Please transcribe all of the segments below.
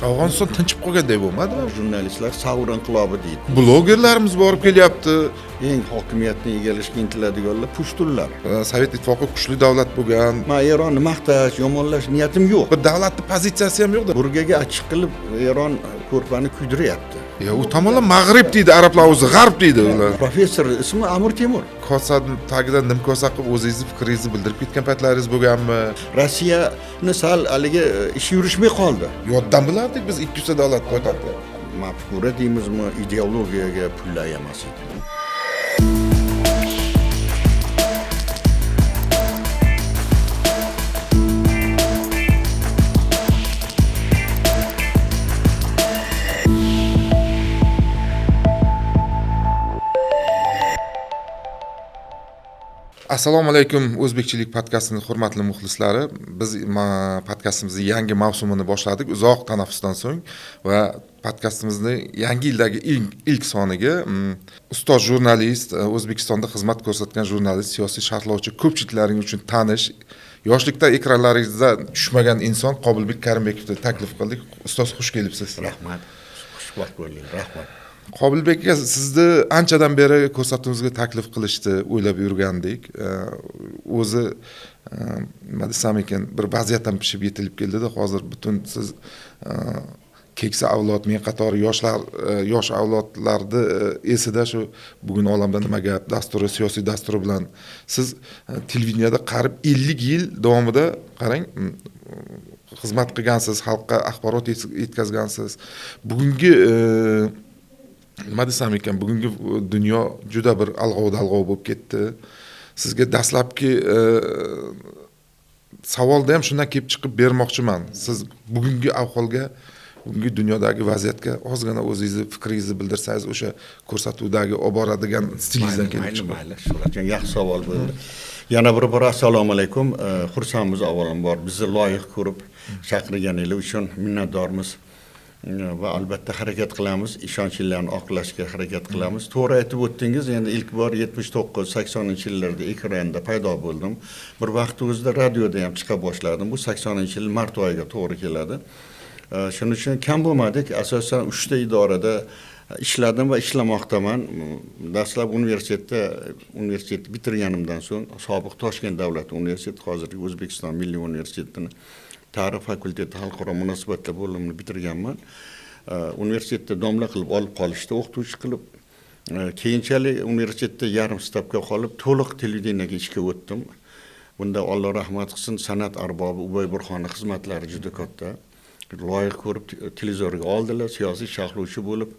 Afg'oniston tinchib qolganday bo'lmadimi? Jurnalistlar Savr inqilobi deydi. Blogerlarimiz borib kelyapti. Eng hokimiyatni egallashga intiladiganlar pushtullar. Sovet ittifoqi kuchli davlat bo'lgan. Men Eronni maqtash, yomonlash niyatim yo'q. Bir davlatning pozitsiyasi ham yo'qda. Burgaga achchiq qilib Eron ko'rpani kuydiryapti. U tomonlar Mag'rib deydi, arablar o'zi G'arb deydi ular. Professor ismi Amir Temur. Kosadan tagidan nimkosa qilib o'zingizni fikringizni bildirib ketgan paytlaringiz bo'lganmi? Rossiyani sal haligi ishi yurishmay qoldi. Yoddan bilardik biz ikkita davlat poytaxti. Mafkura deymizmi, ideologiyaga pullar emas edi. Assalomu alaykum, o'zbekchilik podkastining hurmatli muxlislari. Biz podkastimizning yangi mavsumini boshladik uzoq tanaffusdan so'ng va podkastimizning yangi yildagi ilk soniga ustoz jurnalist, O'zbekistonda xizmat ko'rsatgan jurnalist, siyosiy sharhlovchi, ko'pchiliklaring uchun tanish, yoshlikda ekranlaringizda tushmagan inson Qobilbek Karimbekovni taklif qildik. Ustoz, xush kelibsiz. Rahmat. Xushvaqt bo'ling. Rahmat. Qobilbek aka, sizni anchadan beri ko'rsatuvimizga taklif qilishdi, o'ylab yurgandik. O'zi nima desam ekan, bir vaziyatdan pishib yetilib keldida. Hozir butun siz keksa avlod, men qatori yosh avlodlarni esida shu bugun olamda nima gap dasturi, siyosiy dasturi bilan siz televideniyada qarib 50 yil davomida qarang, xizmat qilgansiz, xalqqa axborot yetkazgansiz. Bugungi nima desam ekan, bugungi dunyo juda bir alg'ov-dalg'ov bo'lib ketdi. Sizga dastlabki savolda ham shundan kelib chiqib bermoqchiman. Siz bugungi ahvolga, bugungi dunyodagi vaziyatga ozgina o'zingizni fikringizni bildirsangiz, o'sha ko'rsatuvdagi olib boradigan stilingizdan kelib chiqib. Mayli, Shuhratjon, yaxshi savol bo'ldi. Yana bir assalomu alaykum. Xursandmiz avvalambor bizni loyiq ko'rib chaqirganingiz uchun minnatdormiz. Va albatta harakat qilamiz, ishonchlarni oqlashga harakat qilamiz. To'g'ri aytib o'tdingiz, endi ilk bor 79-80-yillarda ekranda paydo bo'ldim. Bir vaqt o'zida radioda ham chiqa boshladim. Bu 80-yil mart oyiga to'g'ri keladi. Shuning uchun kam bo'lmadik. Asosan 3 ta idorada ishladim va ishlamoqdaman. Dastlab universitet bitirganimdan so'ng sobiq Toshkent davlat universiteti, hozirgi O'zbekiston Milliy universitetini Tarix fakulteti xalqaro munosabatlar bo'limini bitirganman. Universitetda domla qilib olib qolishdi, o'qituvchi qilib. Keyinchalik universitetda yarim stavka qolib, to'liq televideniyaga ishga o'tdim. Bunda Alloh rahmat qilsin, san'at arbobi Ubay Burxonning xizmatlari juda katta. Loyiq ko'rib televizorga oldilar, siyosiy sharhlovchi bo'lib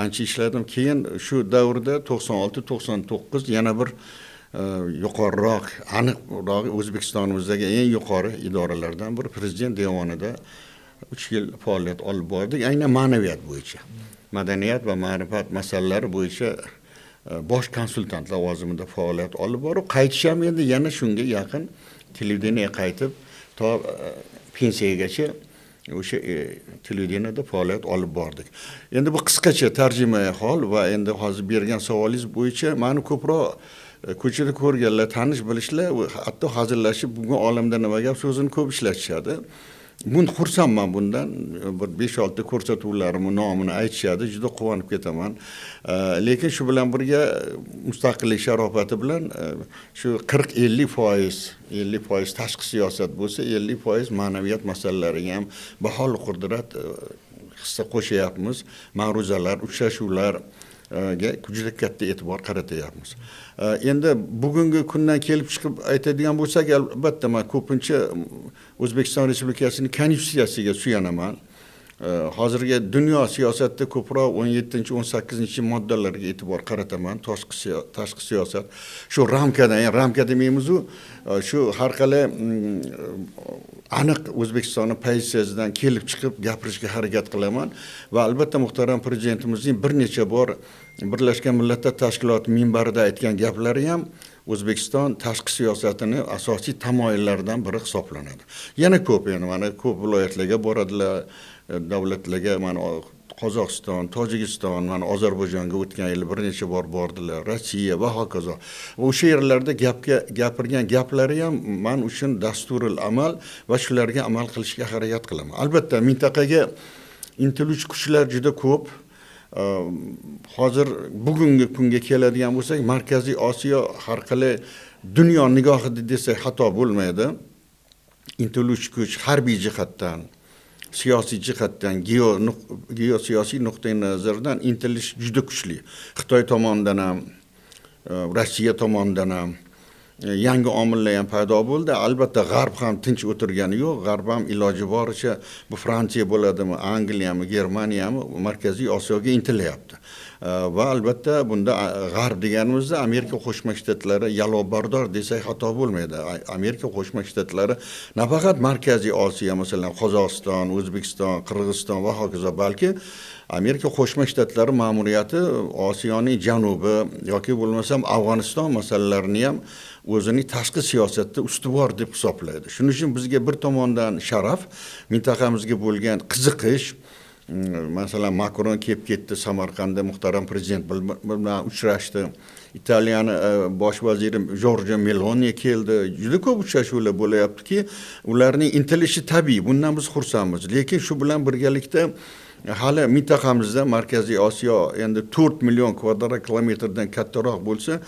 ancha ishladim. Keyin shu davrda 96-99 yana bir yuqoriroq, aniqroq O'zbekistonimizdagi eng yuqori idoralardan biri Prezident devonida 3 yil faoliyat olib bordik. Aynan ma'naviyat bo'yicha, madaniyat va ma'rifat masalalari bo'yicha bosh konsultant lavozimida faoliyat olib borib, qaytisham endi yana shunga yaqin televideniyaga qaytib, to pensiyagacha o'sha televideniyada faoliyat olib bordik. Endi bu qisqacha tarjimai hol va endi hozir bergan savolingiz bo'yicha meni ko'proq ko'chada ko'rganlar, tanish bilishlar, hatto hazillashib bugun olamda nima gap so'zini ko'p ishlatishadi. Buni xursandman bundan. Bir 5-6 ko'rsatuvlarimning nomini aytishadi, juda quvonib ketaman. Lekin shu bilan birga mustaqillik sharofati bilan shu 40-50% tashqi siyosat bo'lsa, 50% ma'naviyat masalalariga ham bahol qudrat hissa qo'shyapmiz. Ma'ruzalar, uchrashuvlar ga juda katta e'tibor qaratyapmiz. Endi bugungi kundan kelib chiqib aytadigan bo'lsak, albatta men ko'pincha O'zbekiston Respublikasining konstitutsiyasiga suyanaman. Hozirgi dunyo siyosatida ko'proq 17-18-moddalarga e'tibor qarataman. Tashqi siyosat shu ramka demaymiz-ku, shu har qalay aniq O'zbekistonning pozitsiyasidan kelib chiqib gapirishga harakat qilaman va albatta muhtaram prezidentimizning bir necha bor Birlashgan Millatlar Tashkiloti minbarida aytgan gaplari ham O'zbekiston tashqi siyosatining asosiy tamoyillaridan biri hisoblanadi. Yana ko'p, mana ko'p viloyatlarga boradilar, davlatlarga, mana Qozog'iston, Tojikiston, mana Ozarbayjonga o'tgan yil bir necha bor bordilar, Rossiya va hokazo. O'sha yerlarda gapirgan gaplari ham men uchun dasturul amal va shularga amal qilishga harakat qilaman. Albatta mintaqaga intiluvchi kuchlar juda ko'p. Hozir bugungi kunga keladigan bo'lsak, Markaziy Osiyo har qalay dunyo nigohida desak xato bo'lmaydi. Intiluvchi kuch harbiy jihatdan, siyosiy jihatdan, geosiyosiy nuqtai nazardan intilish juda kuchli. Xitoy tomonidan ham, Rossiya tomonidan ham yangi omillar ham paydo bo'ldi. Albatta G'arb ham tinch o'tirgani yo'q. G'arb ham iloji boricha bu Fransiya bo'ladimi, Angliyami, Germaniyami Markaziy Osiyoga intilyapti. Va albatta bunda G'arb deganimizda Amerika Qo'shma Shtatlari yalovbardor desak xato bo'lmaydi. Amerika Qo'shma Shtatlari nafaqat Markaziy Osiyo, masalan Qozog'iston, O'zbekiston, Qirg'iziston va hokazo, balki Amerika Qo'shma Shtatlari ma'muriyati Osiyoning janubi yoki bo'lmasam Afg'oniston masalalarini ham o'zining tashqi siyosatda ustuvor deb hisoblaydi. Shuning uchun bizga bir tomondan sharaf, mintaqamizga bo'lgan qiziqish. Masalan Makron kelib ketdi Samarqandda, muhtaram prezident bilan uchrashdi. Italiyani bosh vaziri Giorgia Meloni keldi. Juda ko'p uchrashuvlar bo'layaptiki, ularning intilishi tabiiy. Bundan biz xursandmiz. Lekin shu bilan birgalikda hali mintaqamizda Markaziy Osiyo endi 4 million kvadrat kilometrdan kattaroq bo'lsa,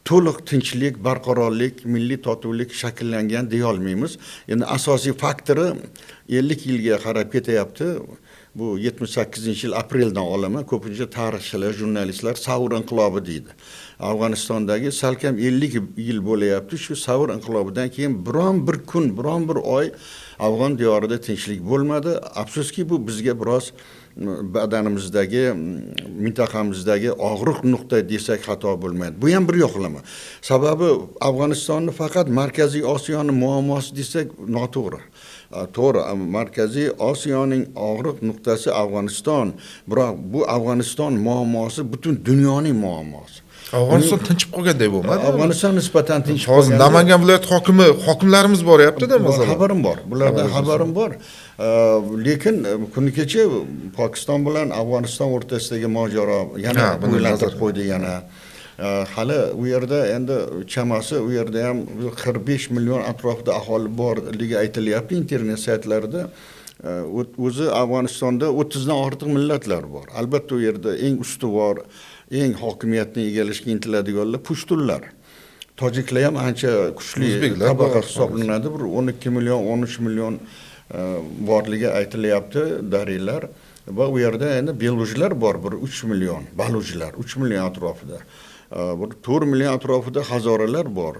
to'liq tinchlik, barqarorlik, milliy totuvlik shakllangan deya olmaymiz. Endi asosiy faktori 50 yilga qarab ketyapti. Bu 78-yil apreldan olaman. Ko'pincha tarixchilar, jurnalistlar Savr inqilobi deydi. Afg'onistondagi salkam 50 yil bo'layapti. Shu Savr inqilobidan keyin biron bir kun, biron bir oy Afg'on diyorida tinchlik bo'lmadi. Afsuski bu bizga biroz badanimizdagi, mintaqamizdagi og'riq nuqta desak xato bo'lmaydi. Bu ham bir yo'qlama. Sababi Afg'onistonni faqat Markaziy Osiyoning muammosi desak noto'g'ri. To'g'ri, Markaziy Osiyoning og'riq nuqtasi Afg'oniston, biroq bu Afg'oniston muammosi butun dunyoning muammosi. Afg'oniston tinchib qolgandek bo'lmadi. Afg'oniston nisbatan tinchib qolgan. Hozir Namangan viloyat hokimlarimiz boryapti-da, masalan. Xabarim bor. Bulardan xabarim bor. Lekin kuni kecha Pokiston bilan Afg'oniston o'rtasidagi mojaro yana o'ylantirib qo'ydi yana. Hali u yerda endi chamasi u yerda ham 45 million atrofida aholi borligi aytilyapti internet saytlarida. O'zi Afg'onistonda 30 dan ortiq millatlar bor. Albatta u yerda eng ustuvor, eng hokimiyatni egallashga intiladiganlar pushtunlar. Tojiklar ham ancha kuchli tabaqa hisoblanadi. Bir 12 million, 13 million borligi aytilyapti dariylar. Va u yerda endi belujlar bor, bir 3 million, balujlar 3 million atrofida. Bir 4 million atrofida hazoralar bor.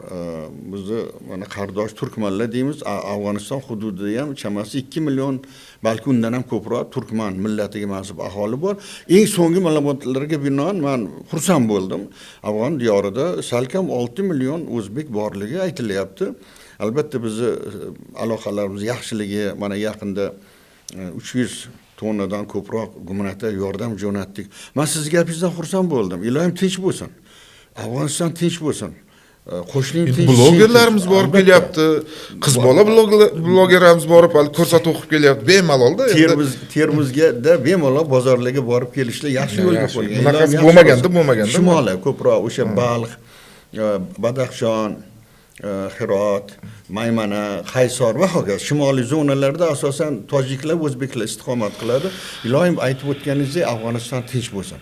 Bizni mana qardosh turkmanlar deymiz. Afg'oniston hududida ham chamasi 2 million, balki undan ham ko'proq turkman millatiga mansub aholi bor. Eng so'nggi ma'lumotlarga binoan men xursand bo'ldim. Afg'on diyorida salkam 6 million o'zbek borligi aytilyapti. Albatta bizni aloqalarimiz yaxshiligi, mana yaqinda 300 tonnadan ko'proq gumanitar yordam jo'natdik. Men sizga gapingizdan xursand bo'ldim. Ilohim tinch bo'lsin. Afg'oniston tinch bo'lsin. Qo'shning tinch. Blogerlarimiz borib kelyapti. Qiz bola blogerlarimiz borib ko'rsatuv o'qib kelyapti. Bemalolda endi. Termizga da bemalol bozorlarga borib kelishlar yaxshi yo'lga qo'ygan. Bunaqasi bo'lmaganda. Shimoliy ko'proq o'sha Balx, Badaxshon, Hirot, Maymana, Qaysor va hokazo shimoliy zonalarda asosan tojiklar, o'zbeklar istiqomat qiladi. Ilohim aytib o'tganingizdek Afg'oniston tinch bo'lsin.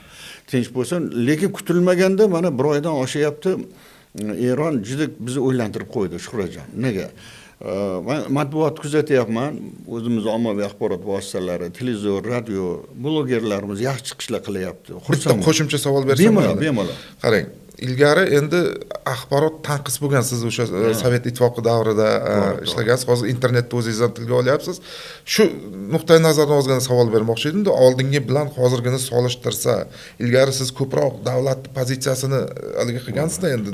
Tinch bo'lsin, lekin kutilmaganda mana bir oydan oshyapti. Eron juda bizni o'ylantirib qo'ydi, Shuhratjon. Nega? Men matbuot kuzatyapman, o'zimiz ommaviy axborot vositalari, televizor, radio, blogerlarimiz yaxshi chiqishlar qilyapti. Xursandman. Qo'shimcha savol bersam, bemalol. Qarang, ilgari endi axborot tanqis bo'lgan, siz o'sha Sovet ittifoqi davrida ishlagansiz, hozir internetda o'zingiz ham tilga olyapsiz. Shu nuqtai nazardan o'zgina savol bermoqchi edim-da, oldingi bilan hozirgini solishtirsa, ilgari siz ko'proq davlat pozitsiyasini haliga qilgansizda, endi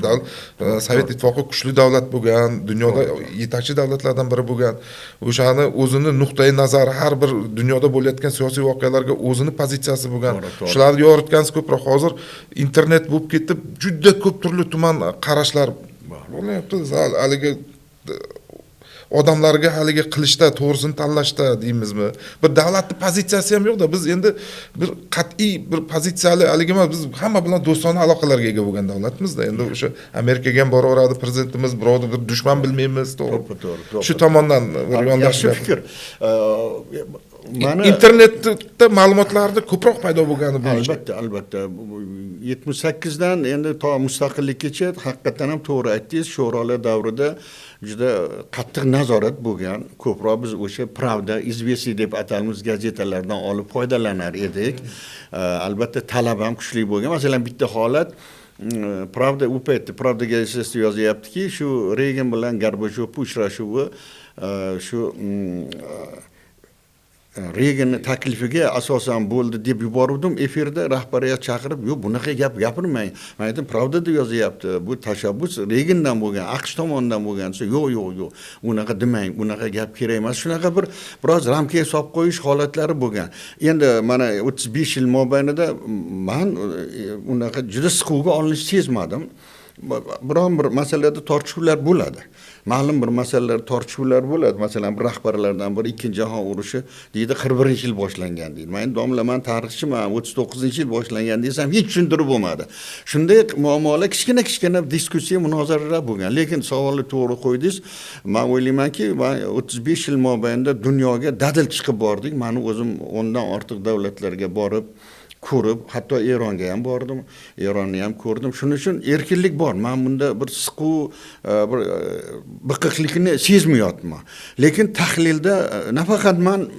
Sovet ittifoqi kuchli davlat bo'lgan, dunyoda yetakchi davlatlardan biri bo'lgan, o'shani o'zini nuqtai nazari har bir dunyoda bo'layotgan siyosiy voqealarga o'zini pozitsiyasi bo'lgan. Shularni yoritgansiz ko'proq. Hozir internet bo'lib ketib, juda ko'p turli tuman qarashlar bo'lyapti. Haligi odamlarga haligi qilishda, to'g'risini tanlashda deymizmi? Bir davlatning pozitsiyasi ham yo'qda. Biz endi bir qat'iy bir pozitsiyali haligi emas, biz hamma bilan do'stona aloqalarga ega bo'lgan davlatmizda. Endi o'sha Amerikaga ham boraveradi prezidentimiz, birovni bir dushman bilmaymiz, to'g'ri. Shu tomondan bir yondashib. Yaxshi fikr. mana internetda ma'lumotlarda ko'proq paydo bo'lgani bo'yicha. albatta. 78 dan endi to mustaqillikkacha haqiqatan ham to'g'ri aytdingiz, sho'rolar davrida juda qattiq nazorat bo'lgan. Ko'proq biz o'sha Pravda, Izvestiy deb atalmiz gazetalardan olib foydalanar edik. Albatta talab ham kuchli bo'lgan. Masalan, bitta holat Pravda u paytda Pravda gazetasida yozyaptiki, shu Reagan bilan Gorbachyov uchrashuvi shu Reaganning taklifiga asosan bo'ldi deb yubordim efirda, rahbariyat chaqirib, "Yo'q, bunaqa gap gapirmang. Men aytdim, Pravdada yozyapti. Bu tashabbus Reagandan bo'lgan, AQSh tomonidan bo'lgan." Yo'q. Unaqa demang, unaqa gap kerak emas. Shunaqa biroz ramkaga solib qo'yish holatlari bo'lgan. Endi mana 35 yil mobaynida men unaqa juda siquvga olinish sezmadim. Biron bir masalada tortishuvlar bo'ladi. Ma'lum bir masalalar tortishuvlar bo'ladi. Masalan, bir rahbarlardan biri 2-jahon urushi deydi 41-yil boshlangan deydi. Men domla, men tarixchiman, 39-yil boshlangan desam hech tushuntirib bo'lmadi. Shunday muammolar kichkina diskussiya, munozaralar bo'lgan. Lekin savolni to'g'ri qo'ydingiz. Men o'ylaymanki, 35 yil mobaynida dunyoga dadil chiqib bordik. Men o'zim ondan ortiq davlatlarga borib ko'rib, hatto Eronga ham bordim, Eronni ham ko'rdim. Shuning uchun erkinlik bor. Men bunda bir siquv, bir biqiqlikni sezmayapman. Lekin tahlilda nafaqat men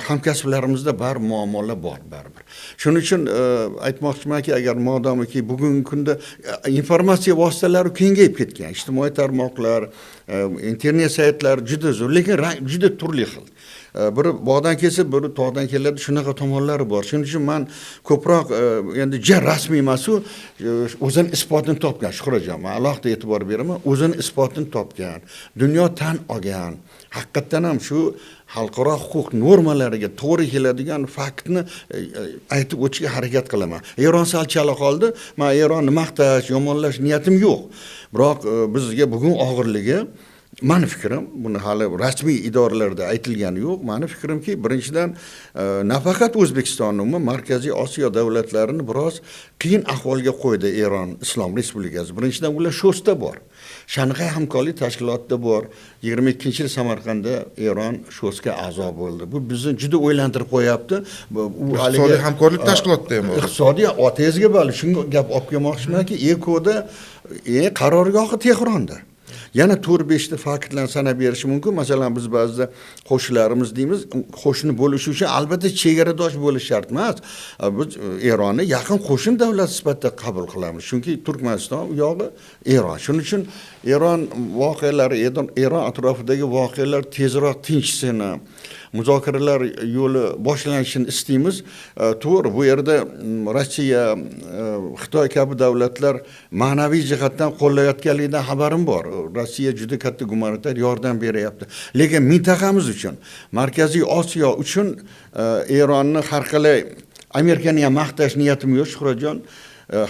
hamkasblarimizda bar muammolar bor baribir. Shuning uchun aytmoqchimanki, agar modomiki bugungi kunda informatsiya vositalari kengayib ketgan, ijtimoiy tarmoqlar, internet saytlari juda zo'r, lekin juda turli xil. Biri bog'dan kelsa, biri tog'dan keladi, shunaqa tomonlari bor. Shuning uchun men ko'proq endi rasmiy emas-u, o'zini isbotini topgan Shuhratjon. Men alohida e'tibor beraman, o'zini isbotini topgan, dunyo tan olgan. Haqiqatan ham shu xalqaro huquq normalariga to'g'ri keladigan faktni aytib o'tishga harakat qilaman. Eron sal chala qoldi. Men Eronni maqtash, yomonlash niyatim yo'q. Biroq bizga bugun og'irligi, mani fikrim, buni hali rasmiy idoralarda aytilgani yo'q. Mani fikrimki, birinchidan nafaqat O'zbekistonni, umuman Markaziy Osiyo davlatlarini biroz qiyin ahvolga qo'ydi Eron Islom Respublikasi. Birinchidan ular sho'sda bor. Shanxay hamkorlik tashkilotida bor. 22-yil Samarqandda Eron sho'sga a'zo bo'ldi. Bu bizni juda o'ylantirib qo'yapti. U iqtisodiy hamkorlik tashkilotida ham bor. Iqtisodiy otangizga bali shunga gap olib kelmoqchimanki, EKOda qarorgohi Tehronda. Yana 4-5 ta faktlarni sanab berish mumkin. Masalan, biz ba'zida qo'shnilarimiz deymiz, qo'shni bo'lish uchun albatta chegaradosh bo'lish shart emas. Biz Eronni yaqin qo'shni davlat sifatida qabul qilamiz. Chunki Turkmaniston u yog'i Eron. Shuning uchun Eron voqealari, Eron atrofidagi voqealar tezroq tinchsin, muzokaralar yo'li boshlanishini istaymiz. To'g'ri, bu yerda Rossiya, Xitoy kabi davlatlar ma'naviy jihatdan qo'llayotganligidan xabarim bor. Rossiya juda katta gumanitar yordam beryapti. Lekin mintaqamiz uchun, Markaziy Osiyo uchun Eronni har qalay, Amerikani ham maqtash niyatim yo'q, Shuhratjon.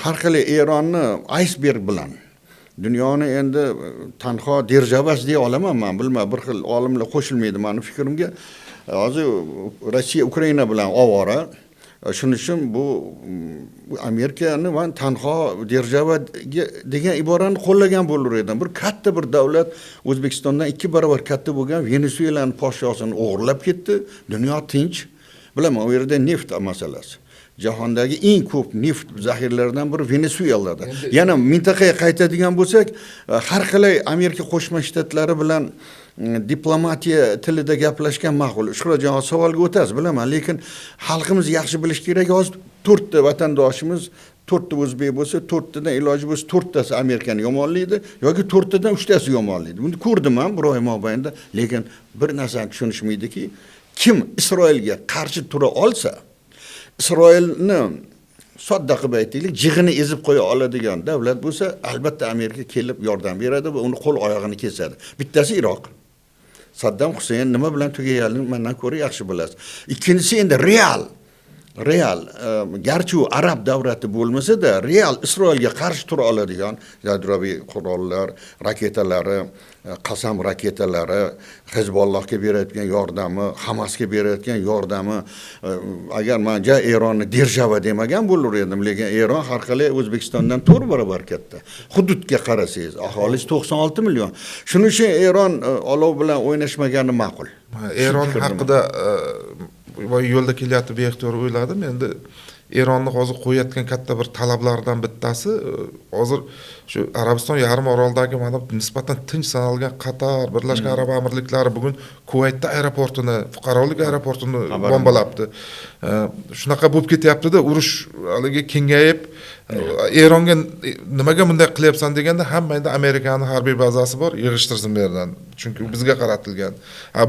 Har qalay Eronni iceberg bilan dunyoni endi tanho derjavas deya olaman men, bilmayman, bir xil olimlar qo'shilmaydi meni fikrimga. Hozir Rossiya Ukraina bilan ovora. Shuning uchun bu Amerikani va tanho derjava degan iborani qo'llagan bo'lar edim. Bir katta bir davlat O'zbekistondan 2 barobar katta bo'lgan Venesuelani podshosini o'g'irlab ketdi. Dunyo tinch. Bilaman, u yerda neft masalasi. Jahondagi eng ko'p neft zaxiralaridan biri Venesuelada. Yana mintaqaga qaytadigan bo'lsak, har qalay Amerika Qo'shma Shtatlari bilan diplomatiya tilida gaplashgan ma'qul. Shuhratjon, savolga o'tasiz, bilaman, lekin xalqimiz yaxshi bilish kerak. Hozir 4 ta vatandoshimiz, 4 ta o'zbek bo'lsa, 4 tadan iloji bo'lsa 4 tasi Amerikani yomonlaydi yoki 4 tadan 3 tasi yomonlaydi. Buni ko'rdim men bir oy mobaynida, lekin bir narsani tushunishmaydiki, kim Isroilga qarshi tura olsa, Isroilni sodda qilib aytaylik, jig'ini ezib qo'ya oladigan davlat bo'lsa, albatta Amerika kelib yordam beradi va uni qo'l oyog'ini kesadi. Bittasi Iroq. Saddam Husayn nima bilan tugaganini mendan ko'ra yaxshi bilasiz. Ikkinchisi endi real real garchi u arab davlati bo'lmasa-da, real Isroilga qarshi tura oladigan yadroviy qurollar, raketalari, Qasam raketalari, Hezbollohga berayotgan yordami, Hamasga berayotgan yordami, agar men Eronni держава demagan bo'lar edim, lekin Eron har qalay O'zbekistondan 4 barobar katta. Hududga qarasangiz, aholisi 96 million. Shuning uchun Eron olov bilan o'ynashmagani ma'qul. Eron haqida yo'lda kelyapti beixtiyor o'yladim. Endi Eronni hozir qo'yayotgan katta bir talablardan bittasi hozir shu Arabiston yarim orolidagi mana nisbatan tinch sanalgan Qatar, Birlashgan Arab Amirliklari bugun Kuvaytda aeroportini, fuqarolik aeroportini bombalabdi. Shunaqa bo'lib ketyapti-da, urush haligi kengayib, Eronga nimaga bunday qilyapsan deganda hammada Amerikaning harbiy bazasi bor, yig'ishtirsin bu yerdan. Chunki bizga qaratilgan.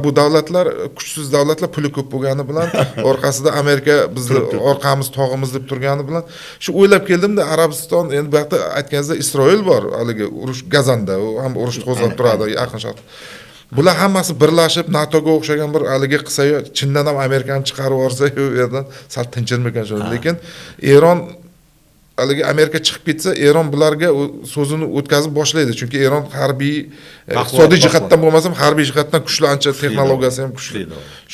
Bu davlatlar kuchsiz davlatlar puli ko'p bo'lgani bilan orqasida Amerika bizni orqamiz tog'imiz deb turgani bilan shu o'ylab keldimda, Arabiston endi bu yerda aytganingizda Isroil bor, haligi urush Gazanda, u ham urush qo'zg'ab turadi Yaqin Sharq. Bular hammasi birlashib NATOga o'xshagan bir haligi qilsa-yu, Chindan ham Amerikani chiqarib yuborsa-yu, u yerdan sal tinchirmikan shu. Lekin Eron haligi Amerika chiqib ketsa, Eron bularga so'zini o'tkazib boshlaydi. Chunki Eron harbiy, iqtisodiy jihatdan bo'lmasam, harbiy jihatdan kuchli, ancha texnologiyasi ham kuchli.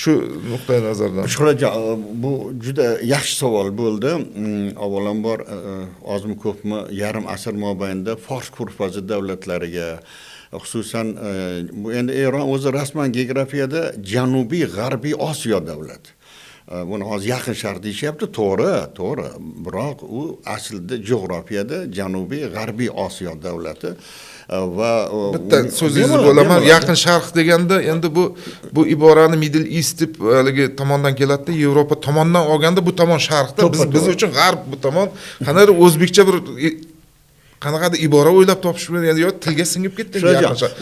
Shu nuqtai nazardan. Shuhratjon, bu juda yaxshi savol bo'ldi. Avvalambor ozmi ko'pmi yarim asr mobaynida Fors ko'rfazi davlatlariga, xususan bu endi Eron o'zi rasman geografiyada Janubiy G'arbiy Osiyo davlati. Buni hozir Yaqin Sharq deyishyapti, to'g'ri. Biroq u aslida jo'grafiyada Janubiy G'arbiy Osiyo davlati va bitta so'zingizni bo'laman. Yaqin Sharq deganda endi bu iborani Middle East deb haligi tomondan keladi-da, Yevropa tomondan olganda bu tomon Sharqda, biz uchun G'arb bu tomon. Qanaqadir o'zbekcha bir qanaqadir ibora o'ylab topish bilan endi tilga singib ketdi.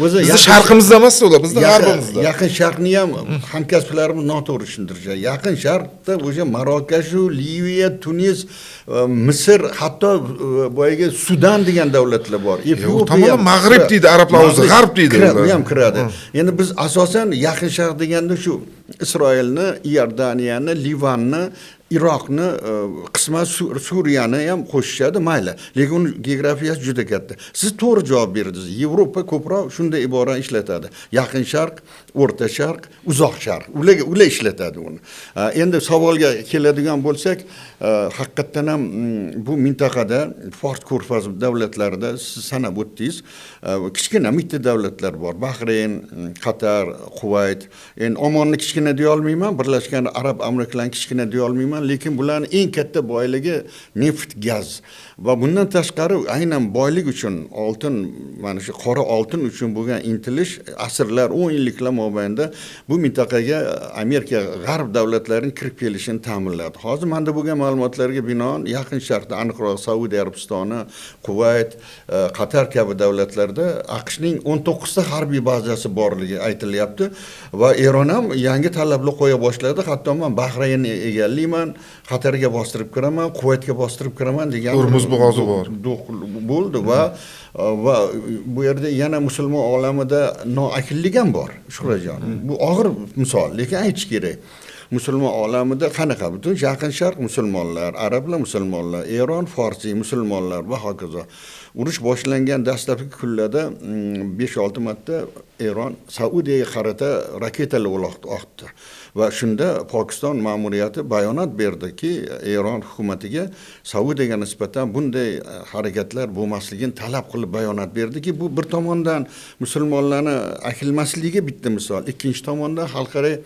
Bizni sharqimizda emas ular, bizni g'arbimizda. Yaqin Sharqni ham hamkasblarimiz noto'g'ri tushuntirishadi. Yaqin Sharqda o'sha Marokash, Liviya, Tunis, Misr, hatto boyaga Sudan degan davlatlar bor. Efiopiya, Mag'rib deydi arablar, o'zi G'arb deydi. U ham kiradi. Endi biz asosan Yaqin Sharq deganda shu Isroilni, Iordaniyani, Livanni, Iroqni, qisman Suriyani ham qo'shishadi, mayli. Lekin uning geografiyasi juda katta. Siz to'g'ri javob berdingiz. Yevropa ko'proq shunday ibora ishlatadi. Yaqin Sharq, O'rta Sharq, Uzoq Sharq. Ular ishlatadi uni. Endi savolga keladigan bo'lsak, haqiqatan ham bu mintaqada Fors ko'rfazi davlatlarida siz sanab o'tdingiz, kichkina mitti davlatlar bor. Bahrayn, Qatar, Kuvayt. Endi Omonni kichkina deya olmayman, Birlashgan Arab Amirliklari kichkina deya olmayman. Lekin bularning eng katta boyligi neft, gaz va bundan tashqari aynan boylik uchun oltin, mana shu qora oltin uchun bo'lgan intilish asrlar, 10 yilliklar mobaynida bu mintaqaga Amerika g'arb davlatlarining kirib kelishini ta'minladi. Hozir menda bo'lgan ma'lumotlarga binoan Yaqin Sharqda, aniqroq Saudiya Arabistoni, Kuvayt, Qatar kabi davlatlarda AQShning 19 ta harbiy bazasi borligi aytilyapti va Eron ham yangi talablar qo'ya boshladi. Hatto men Bahraynni egallayman, Qatarga bostirib kiraman, Kuvaytga bostirib kiraman degan Urmuz bo'g'ozi bor. Bo'ldi va bu yerda yana musulmon olamida noakillik ham bor. Shuhratjon, bu og'ir misol, lekin aytish kerak. Musulmon olamida qanaqa butun Yaqin Sharq musulmonlar, arablar musulmonlar, Eron farsiy musulmonlar va hokazo. Urush boshlangan dastlabki kunlarda 5-6 marta Eron Saudiyaga qarata raketalar uloqdi. Va shunda Pokiston ma'muriyati bayonot berdiki, Eron hukumatiga Saudiyaga nisbatan bunday harakatlar bo'lmasligini talab qilib bayonot berdiki, bu bir tomondan musulmonlarni akilmasligiga bitta misol, ikkinchi tomondan xalqaro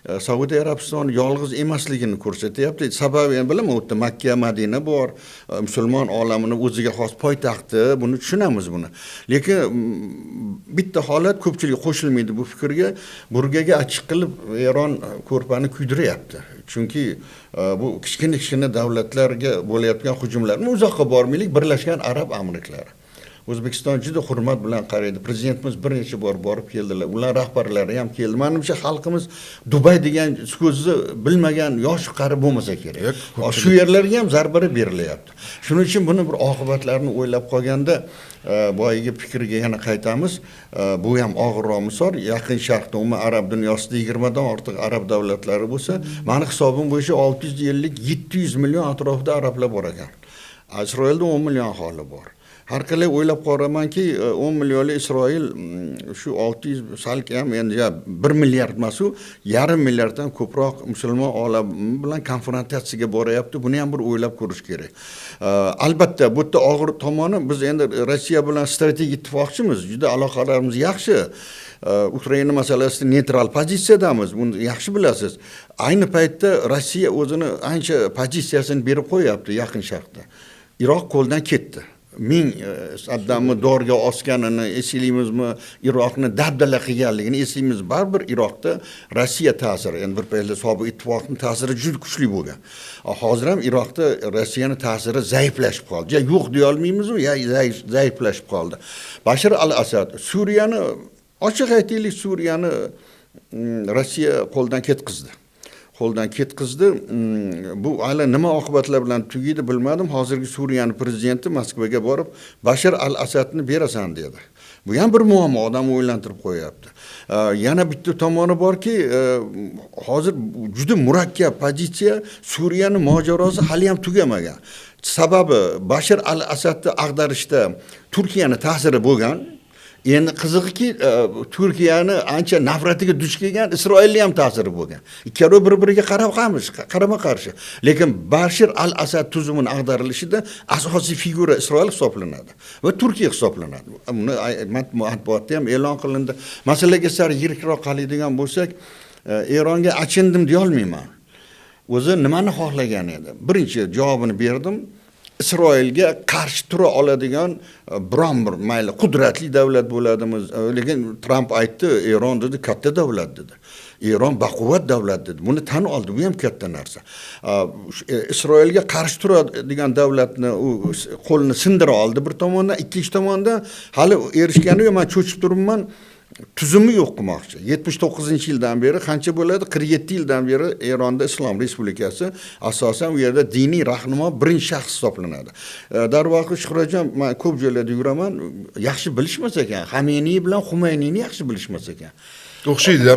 Saudiya Arabistoni yolg'iz emasligini ko'rsatyapti. Sababi ham bilaman, o'tda Makka, Madina bor, musulmon olamining o'ziga xos poytaxti, buni tushunamiz buni. Lekin bitta holat ko'pchilik qo'shilmaydi bu fikrga, burgaga achchiq qilib Eron ko'rpani kuydiryapti. Chunki bu kichkina davlatlarga bo'layotgan hujumlarni uzoqqa bormaylik, Birlashgan Arab Amirliklari. O'zbekiston juda hurmat bilan qaraydi. Prezidentimiz bir necha bor borib keldilar. Ular rahbarlari ham keldi. Menimcha xalqimiz Dubay degan so'zni bilmagan yosh qari bo'lmasa kerak. Shu yerlarga ham zarba berilyapti. Shuning uchun buni bir oqibatlarini o'ylab qolganda boyagi fikrga yana qaytamiz. Bu ham og'irroq misol. Yaqin Sharqda, umuman arab dunyosida 20 dan ortiq arab davlatlari bo'lsa, meni hisobim bo'yicha 650-700 million atrofida arablar bor ekan. Isroilda 10 million aholi bor. Har qalay o'ylab qoramanki 10 millionli Isroil shu 600 salki ham endi 1 milliard emas-u, yarim milliarddan ko'proq musulmon olami bilan konfrontatsiyaga boryapti. Buni ham bir o'ylab ko'rish kerak. Albatta bu yerda og'ir tomoni biz endi Rossiya bilan strategik ittifoqchimiz, juda aloqalarimiz yaxshi. Ukraina masalasida neytral pozitsiyadamiz. Buni yaxshi bilasiz. Ayni paytda Rossiya o'zini ancha pozitsiyasini berib qo'yapti Yaqin Sharqda. Iroq qo'ldan ketdi. Ming Saddamni dorga osganini eslaymizmi, Iroqni dabdala qilganligini eslaymiz. Baribir Iroqda Rossiya ta'siri, endi bir paytda sobiq ittifoqning ta'siri juda kuchli bo'lgan. Hozir ham Iroqda Rossiyaning ta'siri zaiflashib qoldi. Ya yo'q deya olmaymiz-ku, ya zaiflashib qoldi. Bashar al-Asad Suriyani, ochiq aytaylik, Suriyani Rossiya qo'ldan ketkizdi. Bu hali nima oqibatlar bilan tugaydi bilmadim. Hozirgi Suriyaning prezidenti Moskvaga borib, Bashar al-Asadni berasan dedi. Bu ham bir muammo, odam o'ylantirib qo'yapti. Yana bitta tomoni borki, hozir juda murakkab pozitsiya, Suriyaning mojarosi hali ham tugamagan. Sababi Bashar al-Asadni ag'darishda Turkiyaning ta'siri bo'lgan. Endi qizig'iki, Turkiyani ancha nafratiga duch kelgan Isroilga ham ta'siri bo'lgan. Ikkalovi bir-biriga qarama-qarshi. Lekin Bashar al-Asad tuzumining ag'darilishida asosiy figura Isroil hisoblanadi va Turkiya hisoblanadi. Buni matbuotda ham e'lon qilindi. Masalaga sari yirikroq qaraydigan bo'lsak, Eronga achindim deya olmayman. O'zi nimani xohlagan edi? Birinchi javobini berdim. Isroilga qarshi tura oladigan biron bir mayli qudratli davlat bo'ladimiz. Lekin Trump aytdi, Eron dedi katta davlat dedi. Eron baquvvat davlat dedi. Buni tan oldi, bu ham katta narsa. Isroilga qarshi turadigan davlatni u qo'lini sindira oldi bir tomondan, ikkinchi tomondan hali erishgani yo'q, men cho'chib turibman. Tuzumi yo'q qilmoqchi. 79-yildan beri qancha bo'ladi? 47 yildan beri Eronda Islom Respublikasi asosan u yerda diniy rahnimo birinchi shaxs hisoblanadi. Darvoqe Shuhrajon, men ko'p joylarda yuraman, yaxshi bilishmas ekan. Xameneyi bilan Xumayniyni yaxshi bilishmas ekan. O'xshaydi-da.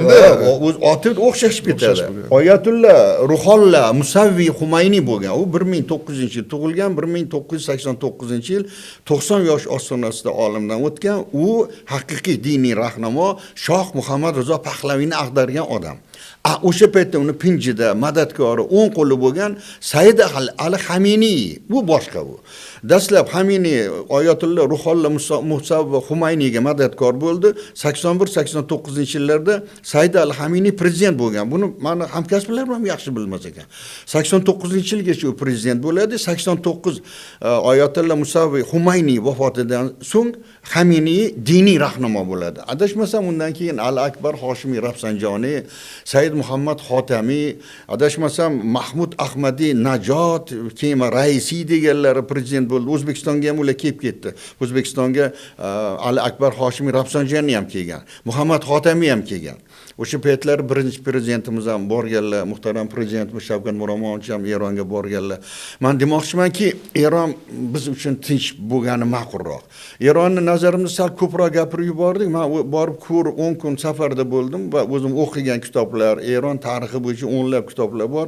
O'z oti o'xshashib ketadi. Oyatulla Ruhollah Musavviy Xumayniy bo'lgan. U 1900-yil tug'ilgan, 1989-yil 90 yosh ostonasida olimdan o'tgan. U haqiqiy diniy rahnamo Shoh Muhammad Rizo Pahlaviyni ag'dargan odam. O'sha paytda uni pinjida madadkori 10 qo'li bo'lgan Said al-Xameneyi, bu boshqa bu. Dastlab Xameneyi Oyatulla Ruhollah Musavviy Xumayniyga madadkor bo'ldi. 81-89-yillarda Said al-Xameneyi prezident bo'lgan. Buni meni hamkasblarim ham yaxshi bilmas ekan. 89-yilgacha u prezident bo'ladi. 89 Oyatulla Musavviy Xumayniy vafotidan so'ng Xameneyi diniy rahnamo bo'ladi. Adashmasam undan keyin Al-Akbar Hoshimiy Rafsanjoniy, Said Muhammad Xotamiy, adashmasam Mahmud Ahmadiy Najot, keyin Raisi deganlari prezident bo'ldi. O'zbekistonga ham ular kelib ketdi. O'zbekistonga Al-Akbar Hoshimiy Rafsanjoniy ham kelgan. Muhammad Xotamiy ham kelgan. O'sha paytlar birinchi prezidentimiz ham borganlar, muhtaram prezidentimiz Shavkat Miromonovich ham Eronga borganlar. Men demoqchimanki, Eron biz uchun tinch bo'lgani ma'qulroq. Eronni nazarimda sal ko'proq gapirib yubordik. Men borib 10 kun safarda bo'ldim va o'zim o'qigan kitoblar, Eron tarixi bo'yicha o'nlab kitoblar bor.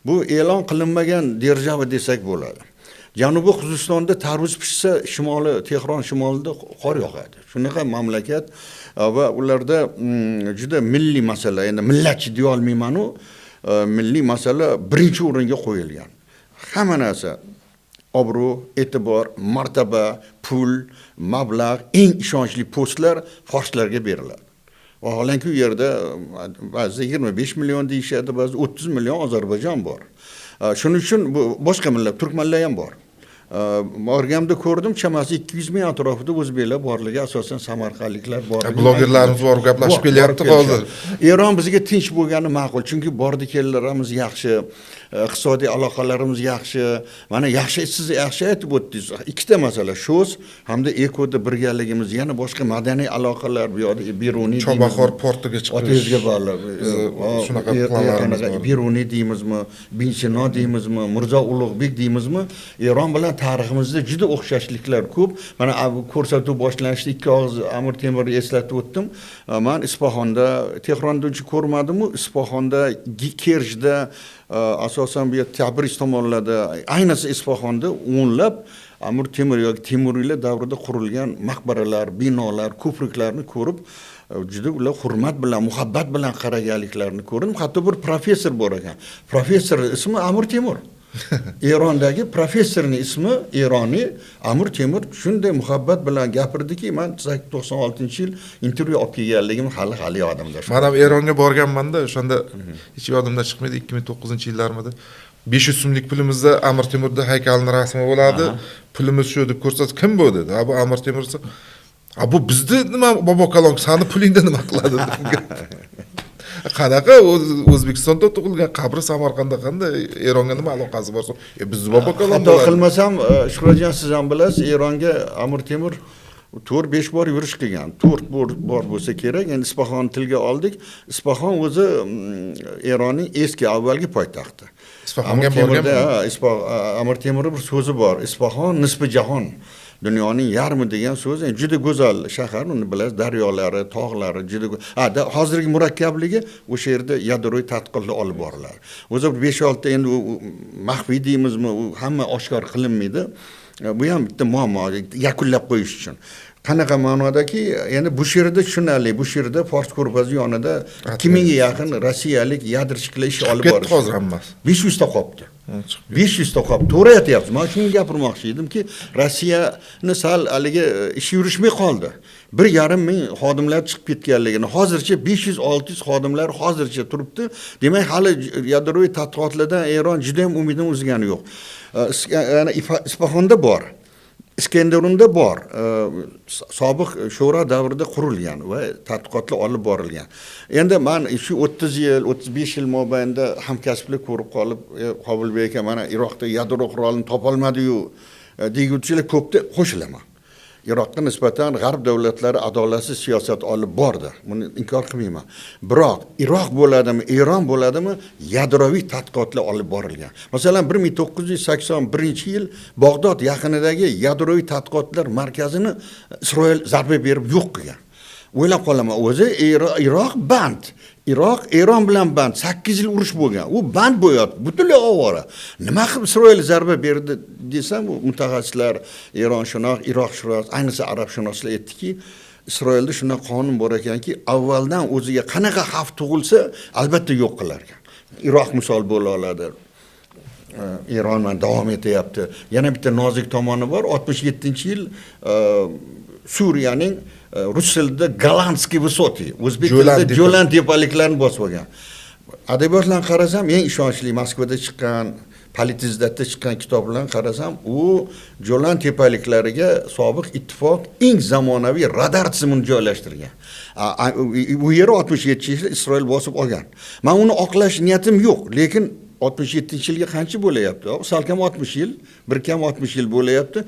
Bu e'lon qilinmagan держава desak bo'ladi. Janubiy Qozog'istonda tarvuz pishsa, shimoli Tehron shimolida qor yog'adi. Shunaqa mamlakat va ularda juda milliy masala, endi millatchi deya olmayman-u, milliy masala birinchi o'ringa qo'yilgan. Hamma narsa obro', e'tibor, martaba, pul, mablag', eng ishonchli postlar forslarga beriladi. Vaholanki u yerda ba'zi 25 million deyishadi, ba'zi 30 million Ozarbayjon bor. Shuning uchun bu boshqa millat, turkmanlar ham bor. Borganimda ko'rdim, chamasi 200 ming atrofida o'zbeklar borligi, asosan samarqandliklar bor. Blogerlarimiz bor, gaplashib kelyapti hozir. Eron bizga tinch bo'lgani ma'qul, chunki bordi kellarimiz yaxshi. iqtisodiy aloqalarimiz yaxshi. Mana siz yaxshi aytib o'tdingiz. Ikkita masala shoz hamda ekoda birgaligimiz, yana boshqa madaniy aloqalar, bu yoqda Biruniy Chobahor portiga chiqish. Otizga bog'liq. Shunaqa planlarimiz bor. Biruniy deymizmi, Binsino deymizmi, Mirzo Ulug'bek deymizmi, Eron bilan tariximizda juda o'xshashliklar ko'p. Mana ko'rsatuv boshlanishida ikki og'iz Amir Temurni eslatib o'tdim. Men Isfahonda, Tehronda uncha ko'rmadim-u, Isfahonda, Kerjda, asosan bu Tabriz tomonlarda, ayniqsa Isfahonda o'nlab Amir Temur yoki Temuriylar davrida qurilgan maqbaralar, binolar, ko'priklarni ko'rib, juda ular hurmat bilan, muhabbat bilan qaraganliklarini ko'rdim. Hatto bir professor bor ekan. Professor ismi Amir Temur. Erondagi professorning ismi Eroniy Amir Temur shunday muhabbat bilan gapirdiki, men 96-yil intervyu olib kelganligim hali yodimda. Men ham Eronga borganman-da, o'shanda hech yodimdan chiqmaydi, 2009-yillarmida. 500 so'mlik pulimizda Amir Temurda haykalning rasmi bo'ladi. Pulimiz shu deb ko'rsatib, kim bu dedi. Bu Amir Temur desa, bu bizni nima bobo kalon, seni pulingda nima qiladi? Qanaqa O'zbekistonda tug'ilgan, qabri Samarqandda qanday, Eronga nima aloqasi bor? Bizni bobo kalon. Xudo qilmasam, Shuhratjon siz ham bilasiz, Eronga Amir Temur 4-5 bor yurish qilgan. 4 bor bo'lsa kerak. Endi Isfahonni tilga oldik. Isfahon o'zi Eronning eski avvalgi poytaxti. Isfahonga borgan. Amir Temurning bir so'zi bor. Isfahon nisbi jahon. Dunyoning yarmi degan so'z. Juda go'zal shahar, uni bilasiz, daryolari, tog'lari juda hozirgi murakkabligi o'sha yerda yadroviy tadqiqotlar olib boriladi. O'zi 5-6 ta endi maxfiy deymizmi, u hamma oshkor qilinmaydi. Bu ham bitta muammo, yakunlab qo'yish uchun. Qanaqa ma'nodaki, endi bu yerda tushunarli, bu yerda Fors ko'rfazi yonida 2000 ga yaqin rossiyalik yadrchilar ish olib borishdi. Hozir hammasi. 500 ta qolibdi. 500 ta qolib, to'g'ri aytyapsiz. Men shuni gapirmoqchi edimki, Rossiyani sal haligi ish yurishmay qoldi. 1,5 ming xodimlar chiqib ketganligini, hozircha 500-600 xodimlar hozircha turibdi. Demak, hali yadroviy tadqiqotlardan Eron juda ham umidini uzgani yo'q. Yana Isfahonda bor. Iskenderunda bor. Sobiq sho'ro davrida qurilgan va tadqiqotlar olib borilgan. Endi men shu 30 yil, 35 yil mobaynida hamkasblik ko'rib qolib, Qobilbek aka mana Iroqda yadro qurolini topolmadi-yu deyguvchilar ko'pda qo'shilaman. Iroqqa nisbatan g'arb davlatlari adolatsiz siyosat olib bordi. Buni inkor qilmayman. Biroq Iroq bo'ladimi, Eron bo'ladimi, yadroviy tadqiqotlar olib borilgan. Masalan, 1981-yil Bag'dod yaqinidagi yadroviy tadqiqotlar markazini Isroil zarba berib yo'q qilgan. O'ylab qolaman, o'zi Iroq band. Iroq Eron bilan band 8 yil urush bo'lgan. U band bo'yapti, butunlay ovora. Nima qilib Isroil zarba berdi desam, bu mutaxassislar, Eron-shunoq, Iroq-shunos, ayniqsa arabshunoslar aytdiki, Isroilda shunday qonun bor ekanki, avvaldan o'ziga qanaqa xavf tug'ilsa, albatta yo'q qilar ekan. Iroq misol bo'la oladi. Eron bilan davom etyapti. Yana bitta nozik tomoni bor. 67-yil Suriyaning rus tilida Golanskiy Vysoti, o'zbek tilida Jo'lan tepaliklarini bosib olgan. Adabiyotlarga qarasam, eng ishonchli Moskvada chiqqan, Politizdatda chiqqan kitoblarni qarasam, u Jo'lan tepaliklariga sobiq ittifoq eng zamonaviy radar tizimini joylashtirgan. Bu yer 67-yilda Isroil bosib olgan. Men uni oqlash niyatim yo'q, lekin 67-yilga qancha bo'layapti? Salkam 60 yil, bir kam 60 yil bo'layapti.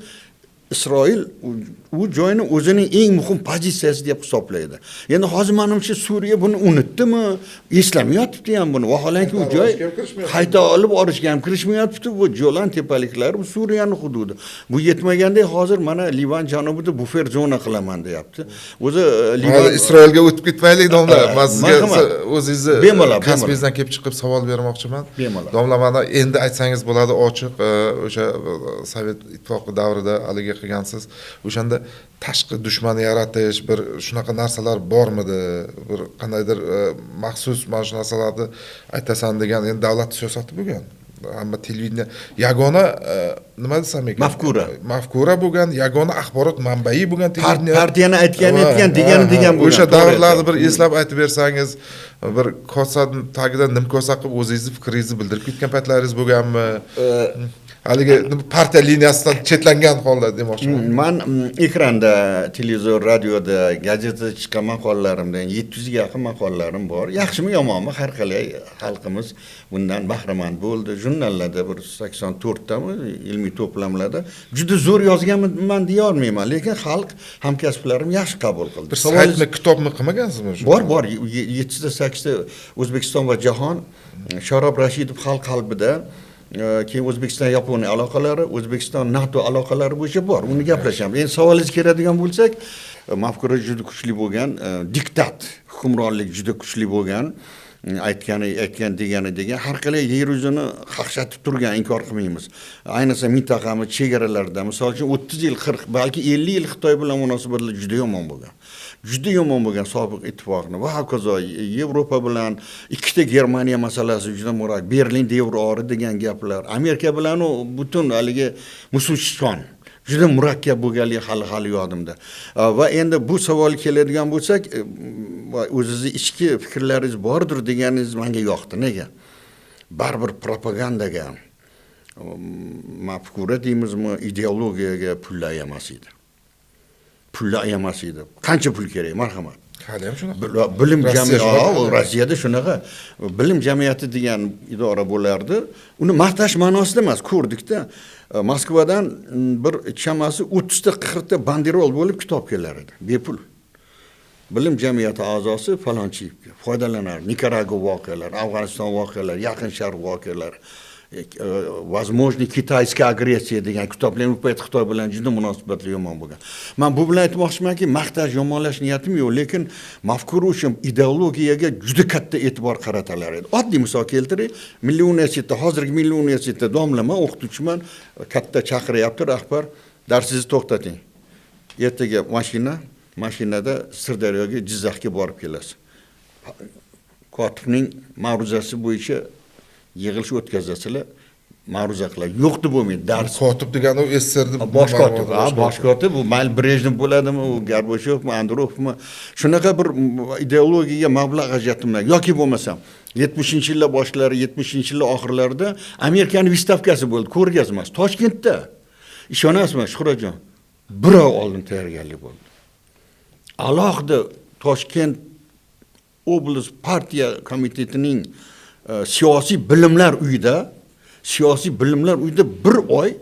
Isroil u joyni o'zining eng muhim pozitsiyasi deb hisoblaydi. Endi hozir menimcha Suriya buni unutdimi? Eslamayotibdi ham buni. Vaholanki u joy qayta olib olishga ham kirishmayotibdi. Bu Jo'lan tepaliklari bu Suriyaning hududi. Bu yetmaganda hozir mana Livan janubida bufer zona qilaman deyapti. O'zi Livan Isroilga o'tib ketmaylik domla. Men sizga o'zingizni kasbingizdan kelib chiqib savol bermoqchiman. Domla, mana endi aytsangiz bo'ladi, ochiq o'sha Sovet ittifoqi davrida haligi qilgansiz. O'shanda tashqi dushman yaratish, bir shunaqa narsalar bormidi? Bir qandaydir maxsus mana shu narsalarni aytasan degan, endi davlat siyosati bo'lgan. Hamma televideniya yagona nima desam ekan? Mafkura bo'lgan, yagona axborot manbai bo'lgan televideniya. Partiyani aytgan degan bo'lgan. O'sha davrlarni bir eslab aytib bersangiz, bir kosa tagidan nimkosa qilib o'zingizni fikringizni bildirib ketgan paytlaringiz bo'lganmi? haligi partiya liniyasidan chetlangan holda demoqchiman. Man ekranda, televizor, radioda, gazetada chiqqan maqolalarimdan 700 ga yaqin maqolalarim bor. Yaxshimi yomonmi har qalay xalqimiz bundan bahramand bo'ldi. Jurnallarda bir 84 tami ilmiy to'plamlarda juda zo'r yozganman deya olmayman, lekin xalq hamkasblarim yaxshi qabul qildi. Bir saytmi, kitobmi qilmagansizmi shu? Bor 7 ta 8 ta O'zbekiston va jahon, Sharob Rashidov xalq qalbida, keyin O'zbekiston Yaponiya aloqalari, O'zbekiston NATO aloqalari bo'yicha bor. Uni gaplashamiz. Endi savolingizga keladigan bo'lsak, mafkura juda kuchli bo'lgan, diktat, hukmronlik juda kuchli bo'lgan, aytgan degan har qalay yer yuzini qaqshatib turgan, inkor qilmaymiz. Ayniqsa mintaqamiz chegaralarida, misol uchun 30 yil, 40, balki 50 yil Xitoy bilan munosabatlar juda yomon bo'lgan. Juda yomon bo'lgan sobiq ittifoqni va hokazo Yevropa bilan ikkita Germaniya masalasi juda murak, Berlin devri degan gaplar, Amerika bilan u butun haligi musushishon juda murakkab bo'lganligi hali yodimda. Va endi bu savol keladigan bo'lsak, o'zingizning ichki fikrlaringiz bordir deganingiz menga yoqdi. Nega? Baribir propagandaga, mafkura deymizmi, ideologiyaga pullar emas edi. Pullar emas edi. Qancha pul kerak, marhamat. Hali ham shunaqa. Bilim jamiyati, Rossiyada shunaqa bilim jamiyati degan idora bo'lardi. Uni maqtash ma'nosida emas, ko'rdikda. Moskvadan bir chamasi 30 ta 40 ta banderol bo'lib kitob kelar edi, bepul. Bilim jamiyati a'zosi falonchi foydalanar. Nikaragua voqealari, Afg'oniston voqealari, Yaqin Sharq voqealari, возможно kitayskiy agressiya degan kitoblarni o'qib Xitoy bilan juda munosabatli yomon bo'lgan. Men bu bilan aytmoqchimanki, maqtash, yomonlash niyatim yo'q, lekin mafkura uchun ideologiyaga juda katta e'tibor qaratalar edi. Oddiy misol keltiray, Milliy universitetda, hozirgi Milliy universitetda domlaman, o'qituvchiman, katta chaqiryapti rahbar, darsingizni to'xtating. Ertaga mashinada Sirdaryoga, Jizzaxga borib kelasiz. Kotibning ma'ruzasi bo'yicha yig'ilish o'tkazasizlar, ma'ruza qiladi. Yo'qdi bo'lmaydi dars. Kotib degani u SSR'da bosh kotib, bu mayli Brejnev bo'ladimi, u Gorbachevmi, Andropovmi, shunaqa bir ideologiyaga mablag' ajratmaydi. Yoki bo'lmasam 70-yillar boshlari, 70-yillar oxirlarida Amerikaning vystavkasi bo'ldi, ko'rgazmasi Toshkentda. Ishonasizmi, Shuhratjon? Bir oy oldin tayyorgarlik bo'ldi. Alohida Toshkent oblast partiya komitetining siyosiy bilimlar uyida bir oy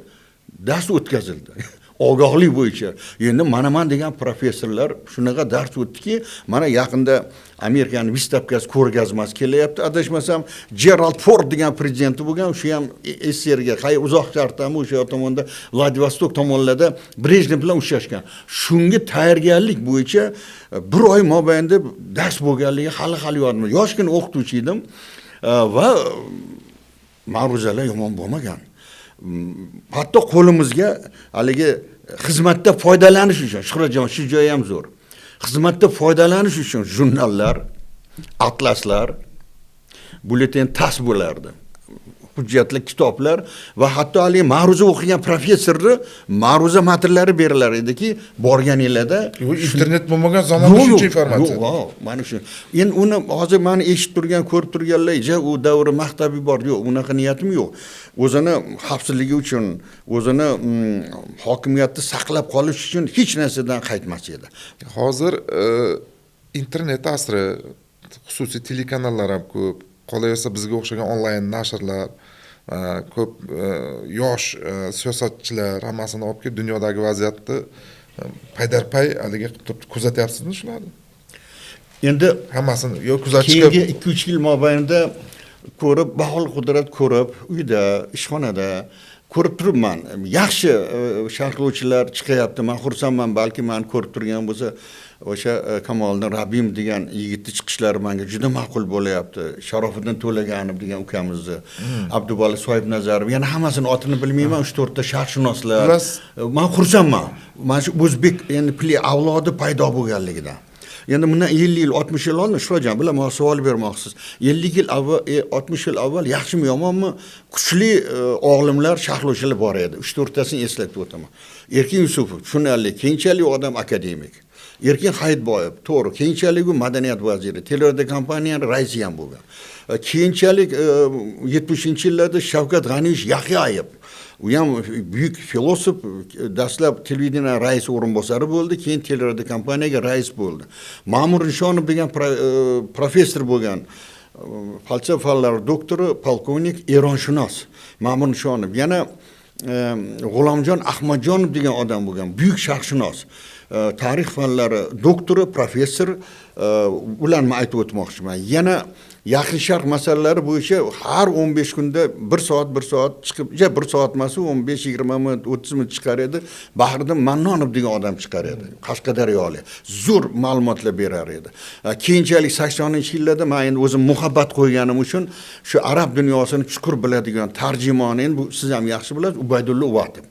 dars o'tkazildi. Ogohlik bo'yicha. Endi mana degan professorlar shunaqa dars o'tdiki, mana yaqinda Amerikaning vystavkasi ko'rgazmasi kelyapti. Adashmasam, Gerald Ford degan prezidenti bo'lgan, o'sha ham SSRga, uzoq sharqdami, o'sha tomonda Vladivostok tomonlarda Brejnev bilan ushlashgan. Shunga tayyorgarlik bo'yicha bir oy mobaynida dars bo'lganligi hali yodimda. Yoshgina o'qituvchi edim va ma'ruzalar yomon bo'lmagan. Hatto qo'limizga haligi xizmatda foydalanish uchun, Shuhratjon, shu joyi ham zo'r. Xizmatda foydalanish uchun jurnallar, atlaslar, bulletin tas bo'lardi. Hujjatli kitoblar va hatto haligi ma'ruza o'qigan professorni ma'ruza matnlari berilar ediki, borganinglarda internet bo'lmagan zamonda shuncha informatsiya. Yo'q, mana shu. Endi uni hozir meni eshitib turgan, ko'rib turganlar, u davri maqtab yubordi. Yo'q, unaqa niyatim yo'q. O'zini xavfsizligi uchun, o'zini hokimiyatni saqlab qolish uchun hech narsadan qaytmas edi. Hozir internet asri, xususiy telekanallar ham ko'p. Qolaversa bizga o'xshagan onlayn nashrlar, ko'p yosh siyosatchilar hammasini olib kelib dunyodagi vaziyatni paydarpay haligi qilib turib kuzatyapsizmi shularni? Endi hammasini kuzatib keyingi 2-3 yil mobaynida ko'rib, bahol qudrat ko'rib, uyda, ishxonada ko'rib turibman. Yaxshi sharhlovchilar chiqyapti. Men xursandman, balki men ko'rib turgan bo'lsa, o'sha Kamoliddin Rabim degan yigitning chiqishlari menga juda ma'qul bo'layapti. Sharofiddin To'laganov degan ukamizni, Abdubali Soyibnazarov, yana hammasini otini bilmayman, 3-4 ta sharqshunoslar. Men xursandman. Mana shu o'zbek endi avlodi paydo bo'lganligidan. Endi bundan 50 yil, 60 yil oldin Shuhratjon bilan men savol bermoqsiz. 50 yil avval, 60 yil avval yaxshimi, yomonmi? Kuchli olimlar, sharhlovchilar bor edi. 3-4 tasini eslatib o'taman. Erkin Yusupov, tushunarli, keyinchalik odam akademik. Erkin Hayitboyev, to'g'ri. Keyinchalik u madaniyat vaziri, teleradiokompaniya kompaniyani raisi ham bo'lgan. Keyinchalik 70-yillarda Shavkat G'aniyevich Yahyoyev, u ham buyuk filosof, dastlab televideniya raisi o'rinbosari bo'ldi, keyin teleradiokompaniyaga kompaniyaga rais bo'ldi. Ma'mur Nishonov degan professor bo'lgan, falsafa fanlari doktori, polkovnik, eronshunos Ma'mur Nishonov. Yana G'ulomjon Ahmadjonov degan odam bo'lgan, buyuk sharqshunos, tarix fanlari doktori, professor, ularni aytib o'tmoqchiman. Yana Yaqin Sharq masalalari bo'yicha har 15 kunda 1 soat chiqib, 1 soat emas, 15-20 minut, 30 minut chiqar edi. Bahriddin Mannonov degan odam chiqar edi. Qashqadaryolik. Zo'r ma'lumotlar berar edi. Keyinchalik 80-yillarda men endi o'zim muhabbat qo'yganim uchun shu arab dunyosini chuqur biladigan tarjimoni, endi bu siz ham yaxshi bilasiz, Ubaydulla Uvatov.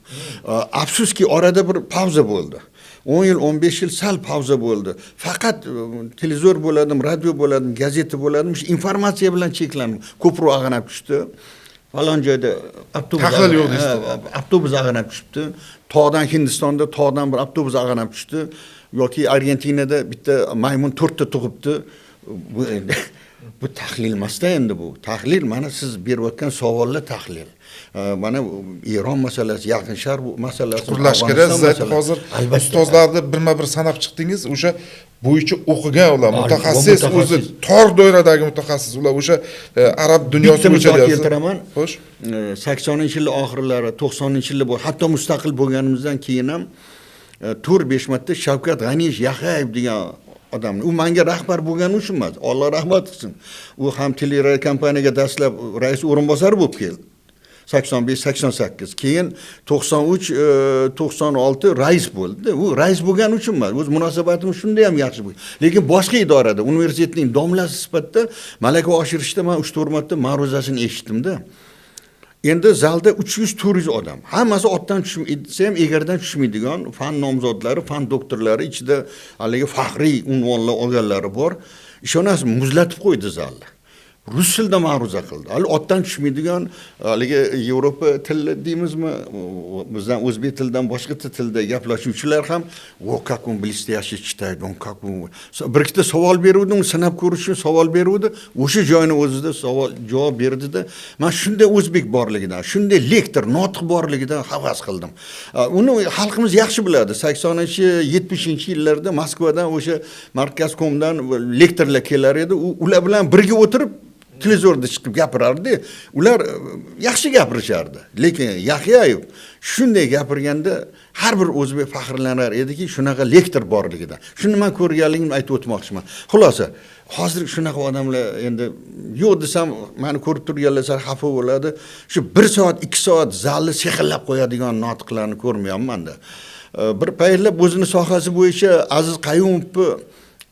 Afsuski orada bir pauza bo'ldi. 10 yil, 15 yil sal pauza bo'ldi. Faqat televizor bo'ladim, radio bo'ladim, gazeta bo'ladim, informatsiya bilan cheklandim. Ko'proq ag'anab tushdi. Falon joyda avtobus ag'anab tushibdi. Tog'dan Hindistonda tog'dan bir avtobus ag'anab tushdi. Yoki Argentinada bitta maymun 4 ta tug'ibdi. Bu tahlil emasda endi bu. Tahlil mana siz berayotgan savollar tahlil. Mana Eron masalasi, Yaqin Sharq masalasi, qurlash kerak. Siz hozir ustozlarni birma-bir sanab chiqdingiz. O'sha bo'yicha o'qigan ular, mutaxassis, o'zi tor doiradagi mutaxassis ular, o'sha arab dunyosi bo'yicha keltiraman. Xo'sh, 80-yillar oxirlari, 90-yillar bu, hatto mustaqil bo'lganimizdan keyin ham 4-5 marta Shavkat G'aniyevich Yahyoyev degan odam, u menga rahbar bo'lgani uchun emas, Alloh rahmat qilsin. U ham teleradiokompaniyaga kompaniyaga dastlab rais o'rinbosari bo'lib keldi. 85-88, keyin 93-96 rais bo'ldi. U rais bo'lgani uchun emas, o'z munosabatimiz shunday ham yaxshi bo'ldi. Lekin boshqa idorada, universitetning domlasi sifatida malaka oshirishda men 3-4 marta ma'ruzasini eshitdim-da. Endi zalda 300-400 odam. Hammasi otdan tushmaydi, ham egardan tushmaydigan fan nomzodlari, fan doktorlari, ichida haligi faxriy unvonlar olganlari bor. Ishonasiz, muzlatib qo'ydi zalni. Rus tilida ma'ruza qildi. Hali otdan tushmaydigan, haligi Yevropa tili deymizmi, bizdan o'zbek tilidan boshqa tilda gaplashuvchilar ham, "Vo, как он блестяще читает, он как он..." Bir ikkita savol beruvdim, sanab ko'rish uchun savol beruvdi. O'sha joyni o'zida savol javob berdi-da, men shunday o'zbek borligidan, shunday lektor, notiq borligidan havas qildim. Uni xalqimiz yaxshi biladi. 80-70-yillarda Moskvadan o'sha Markazkomdan lektorlar kelar edi. Ular bilan birga o'tirib televizorda chiqib gapirardi. Ular yaxshi gapirishardi. Lekin Yahyoyev shunday gapirganda har bir o'zbek faxrlanar ediki, shunaqa lektor borligida. Shuni men ko'rganligimni aytib o'tmoqchiman. Xulosa, hozir shunaqa odamlar endi yo'q desam, meni ko'rib turganlar sal xafa bo'ladi. Shu 1 soat, 2 soat zalni sehrlab qo'yadigan notiqlarni ko'rmayapman-da. Bir paytlar o'zini sohasi bo'yicha Aziz Qayumovni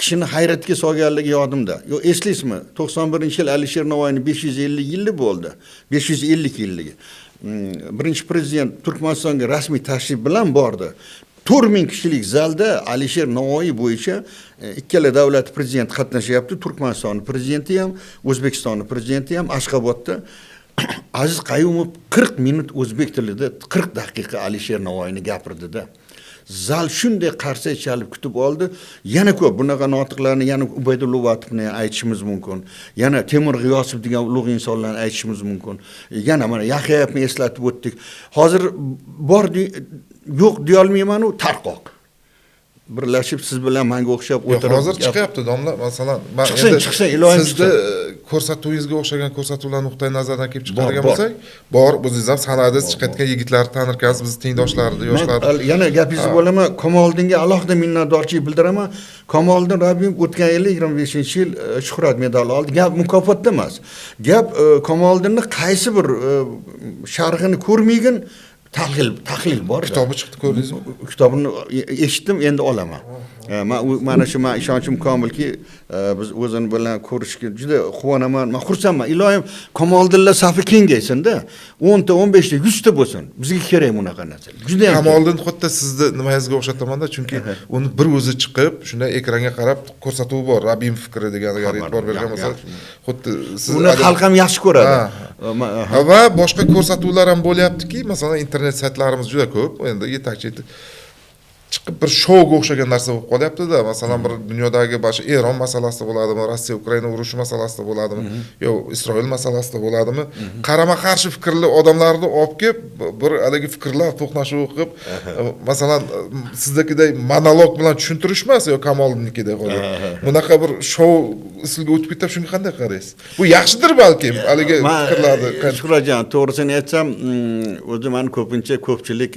kishini hayratga solganligi yodimda. Yo, eslaysizmi? 91-yil Alisher Navoiyning 550 yili bo'ldi. 550 yilligi. Birinchi prezident Turkmanistonga rasmiy tashrif bilan bordi. 4000 kishilik zalda Alisher Navoiy bo'yicha ikkala davlat prezidenti qatnashyapti. Turkmaniston prezidenti ham, O'zbekiston prezidenti ham Ashxobodda. Aziz Qayumov 40 minut o'zbek tilida 40 daqiqa Alisher Navoiyni gapirdi-da. Zal shunday qarsak chalib kutib oldi. Yana ko'p bunaqa notiqlarni yana Ubaydulla Uvatovni aytishimiz mumkin. Yana Temur G'iyosov degan ulug' insonlarni aytishimiz mumkin. Yana mana Yahyoyevni eslatib o'tdik. Hozir bor yo'q deya olmayman, u tarqoq. Birlashib siz bilan menga o'xshab o'tirib. Hozir chiqyapti domla, masalan, men chiqsa iloyim sizni ko'rsatuvingizga o'xshagan ko'rsatuvlar nuqtai nazaridan kelib chiqargan bo'lsak, bor, o'zingiz ham san'atda chiqayotgan yigitlarni tanirkansiz, biz tengdoshlarni, yoshlarni. Yana gapingizni bo'laman, Kamoliddinga alohida minnatdorchilik bildiraman. Kamoliddin Rabbim o'tgan yil 25-yil Shuhrat medali oldi. Gap mukofotda emas. Gap Kamoliddinni qaysi bir sharhini ko'rmagan tahlil bor. Kitobi chiqdi, ko'rdingizmi? Kitobini eshitdim, endi olaman. Mana shu men ishonchim komilki, biz o'zini bilan ko'rishga juda quvonaman. Men xursandman. Iloyim Kamoliddinlar safi kengaysin-da. 10 ta, 15 ta, 100 ta bo'lsin. Bizga kerak bunaqa narsa. Juda ham Kamoliddin xuddi sizni nimangizga o'xshataman-da, chunki uni bir o'zi chiqib, shunday ekranga qarab ko'rsatuvi bor. Rabim fikri deganiga e'tibor bergan bo'lsa, xuddi siz uni xalq ham yaxshi ko'radi. Va boshqa ko'rsatuvlar ham bo'lyaptiki, masalan, internet saytlarimiz juda ko'p. Endi yetakchi chiqib bir shouga o'xshagan narsa bo'lib qolyapti-da. Masalan, bir dunyodagi boshqa Eron masalasida bo'ladimi, Rossiya Ukraina urushi masalasida bo'ladimi, yo Isroil masalasida bo'ladimi, qarama-qarshi fikrli odamlarni olib kelib, bir haligi fikrlar to'qnashuvi qilib, masalan, sizdagiday monolog bilan tushuntirish emas, yo Kamolnikidek hozir. Bunaqa bir shou usulga o'tib ketib, shunga qanday qaraysiz? Bu yaxshidir balki, haligi fikrlarni. Shuhratjon, to'g'risini aytsam, o'zi men ko'pchilik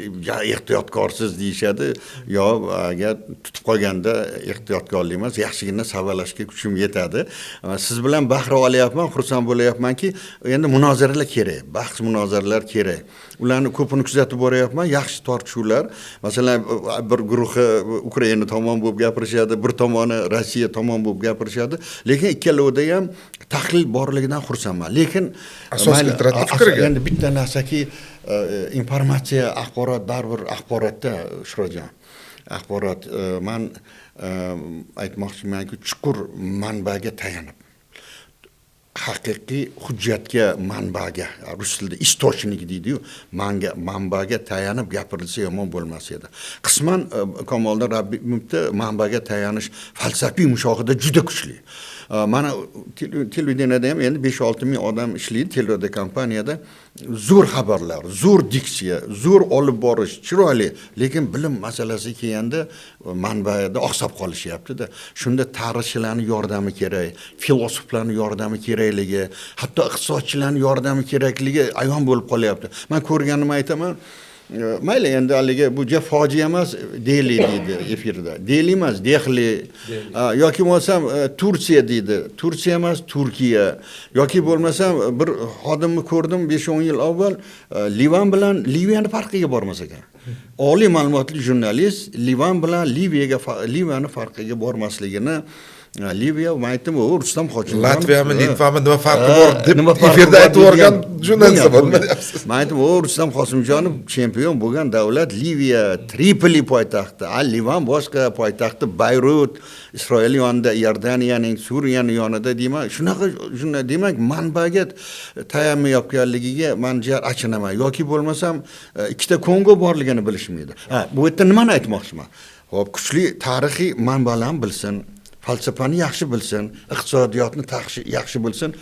ehtiyotkorsiz deyishadi. Yo, agar tutib qolganda ehtiyotkorlik emas, yaxshigina savalashga kuchim yetadi. Siz bilan bahra olyapman, xursand bo'layapmanki, endi munozaralar kerak, bahs munozaralar kerak. Ularni ko'pini kuzatib boryapman, yaxshi tortishuvlar. Masalan, bir guruhi Ukraina tomon bo'lib gapirishadi, bir tomoni Rossiya tomon bo'lib gapirishadi. Lekin ikkalovida ham tahlil borligidan xursandman. Lekin asosiy fikrga endi bitta narsaki, informatsiya, axborot baribir axborotda Shuhratjon. Axborot men aytmoqchimanki, chuqur manbaga tayanib, haqiqiy hujjatga, manbaga, rus tilida istochnik deydi-yu, manbaga tayanib gapirilsa yomon bo'lmas edi. Qisman Kamolda Rabbimda manbaga tayanish falsafiy mushohada juda kuchli. Mana televideniyada ham endi 5-6 ming odam ishlaydi, televideniya kompaniyada zo'r xabarlar, zo'r diksiya, zo'r olib borish chiroyli, lekin bilim masalasi kelganda manbada oqsab qolishyapti-da. Shunda tarixchilarning yordami kerak, filosoflarning yordami kerakligi, hatto iqtisodchilarning yordami kerakligi ayon bo'lib qolyapti. Men ko'rganimni aytaman. Mayli, endi haligi bu fojia emas, Dehli deydi efirda. Dehli emas, Dehli. Yoki bo'lsam Turkiya deydi. Turkiya emas, Turkiya. Yoki bo'lmasam bir xodimni ko'rdim 5-10 yil avval, Livan bilan Liviyani farqiga bormas ekan. Oliy ma'lumotli jurnalist Livan bilan Liviyani farqiga bormasligini Liviya aytdim, u Rustam Hojimovich. Latviyami, Litvami nima farqi bor deb efirda aytib o'rgan jurnalist bor. Men aytdim, u Rustam Hojimovich chempion bo'lgan davlat Liviya, Tripoli poytaxti, Livan boshqa poytaxti Bayrut, Isroil yonida, Iordaniyaning, Suriyaning yonida deyman. Shunaqa demak, manbaga tayanmayotganligiga men jar achinaman. Yoki bo'lmasam ikkita Kongo borligini bilishmaydi. Bu yerda nimani aytmoqchiman? Xo'p, kuchli tarixiy manbalarni bilsin. Falsafani yaxshi bilsin, iqtisodiyotni yaxshi bilsin,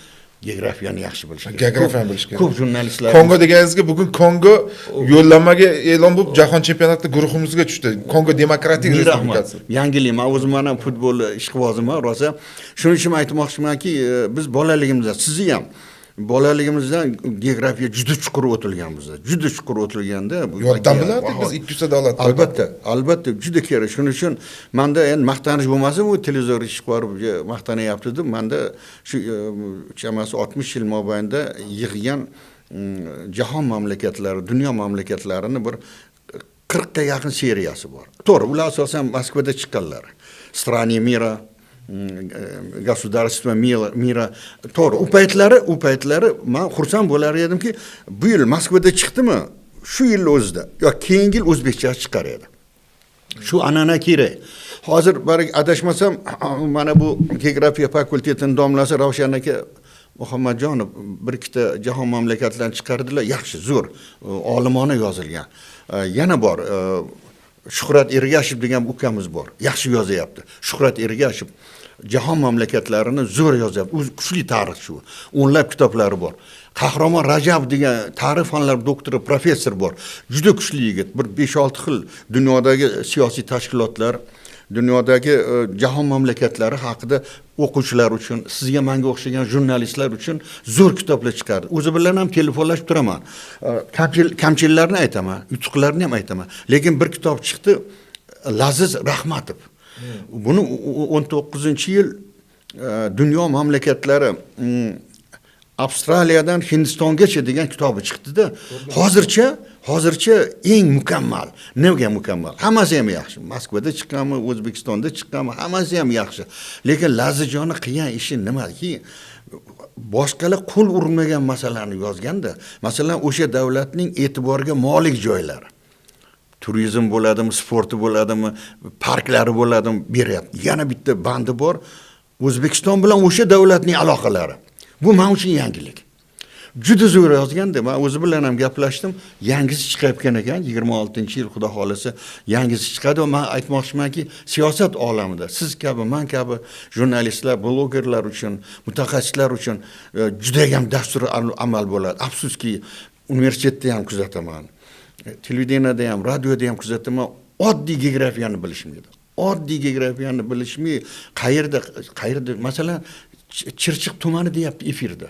geografiyani yaxshi bilish kerak. Geografiyani bilish kerak. Ko'p jurnalistlar Kongo deganingizga bugun Kongo yo'llanmaga e'lon bo'lib jahon chempionatida guruhimizga tushdi. Kongo demokratik respublikasi. Yangilik, men o'zim ham futbol ishqibozman, rosa. Shuning uchun aytmoqchimanki, biz bolaligimizda, sizni ham bolaligimizdan geografiya juda chuqur o'tilgan bizda. Juda chuqur o'tilganda yoddan bilardik biz 200 davlat. Albatta, juda kerak. Shuning uchun menda endi maqtanish bo'lmasa, bu televizor ishqorib maqtanyapti deb, menda shu chamasi 60 yil mobaynida yig'gan jahon mamlakatlari, dunyo mamlakatlarini bir 40 ga yaqin seriyasi bor. To'g'ri, ular asosan Moskvada chiqqanlar. Straniya mira, государство mira. To'g'ri, u paytlari men xursand bo'lar edimki, bu yil Moskvada chiqdimi, shu yil o'zida yo keyingi yil o'zbekcha chiqar edi. Shu an'ana kerak. Hozir adashmasam, mana bu geografiya fakultetining domlasi Ravshan aka Muhammadjonov bir ikkita jahon mamlakatlarini chiqardilar, yaxshi, zo'r, olimona yozilgan. Yana bor, Shuhrat Ergashev degan ukamiz bor. Yaxshi yozyapti. Shuhrat Ergashev jahon mamlakatlarini zo'r yozyapti. U kuchli tarixchi. O'nlab kitoblari bor. Qahramon Rajab degan tarix fanlari doktori, professor bor. Juda kuchli yigit. Bir 5-6 xil dunyodagi siyosiy tashkilotlar, dunyodagi jahon mamlakatlari haqida o'quvchilar uchun, sizga menga o'xshagan jurnalistlar uchun zo'r kitoblar chiqardi. O'zi bilan ham telefonlashib turaman. Kamchiliklarni aytaman, yutuqlarni ham aytaman. Lekin bir kitob chiqdi, Laziz Rahmatov. Buni 19-yil dunyo mamlakatlari Avstraliyadan Hindistongacha degan kitobi chiqdi-da. Hozircha eng mukammal. Nega mukammal? Hammasi ham yaxshi. Moskvada chiqqanmi, O'zbekistonda chiqqanmi, hammasi ham yaxshi. Lekin Lazizjonni qilgan ishi nimaki? Boshqalar qo'l urmagan masalalarni yozganda, masalan, o'sha davlatning e'tiboriga molik joylari. Turizm bo'ladimi, sporti bo'ladimi, parklari bo'ladimi, beryapti. Yana bitta bandi bor. O'zbekiston bilan o'sha davlatning aloqalari. Bu men uchun yangilik. juda zo'r yozganda, men o'zi bilan ham gaplashdim. Yangisi chiqayotgan ekan, 26-yil xudo xolasa yangisi chiqadi va men aytmoqchimanki, siyosat olamida siz kabi, men kabi jurnalistlar, blogerlar uchun, mutaxassislar uchun juda ham dastur amal bo'ladi. Afsuski, universitetda ham kuzataman. Televideniyada ham, radioda ham kuzataman. Oddiy geografiyani bilishmaydi. Oddiy geografiyani bilishmay, qayerda masalan Chirchiq tumani deyapti efirda.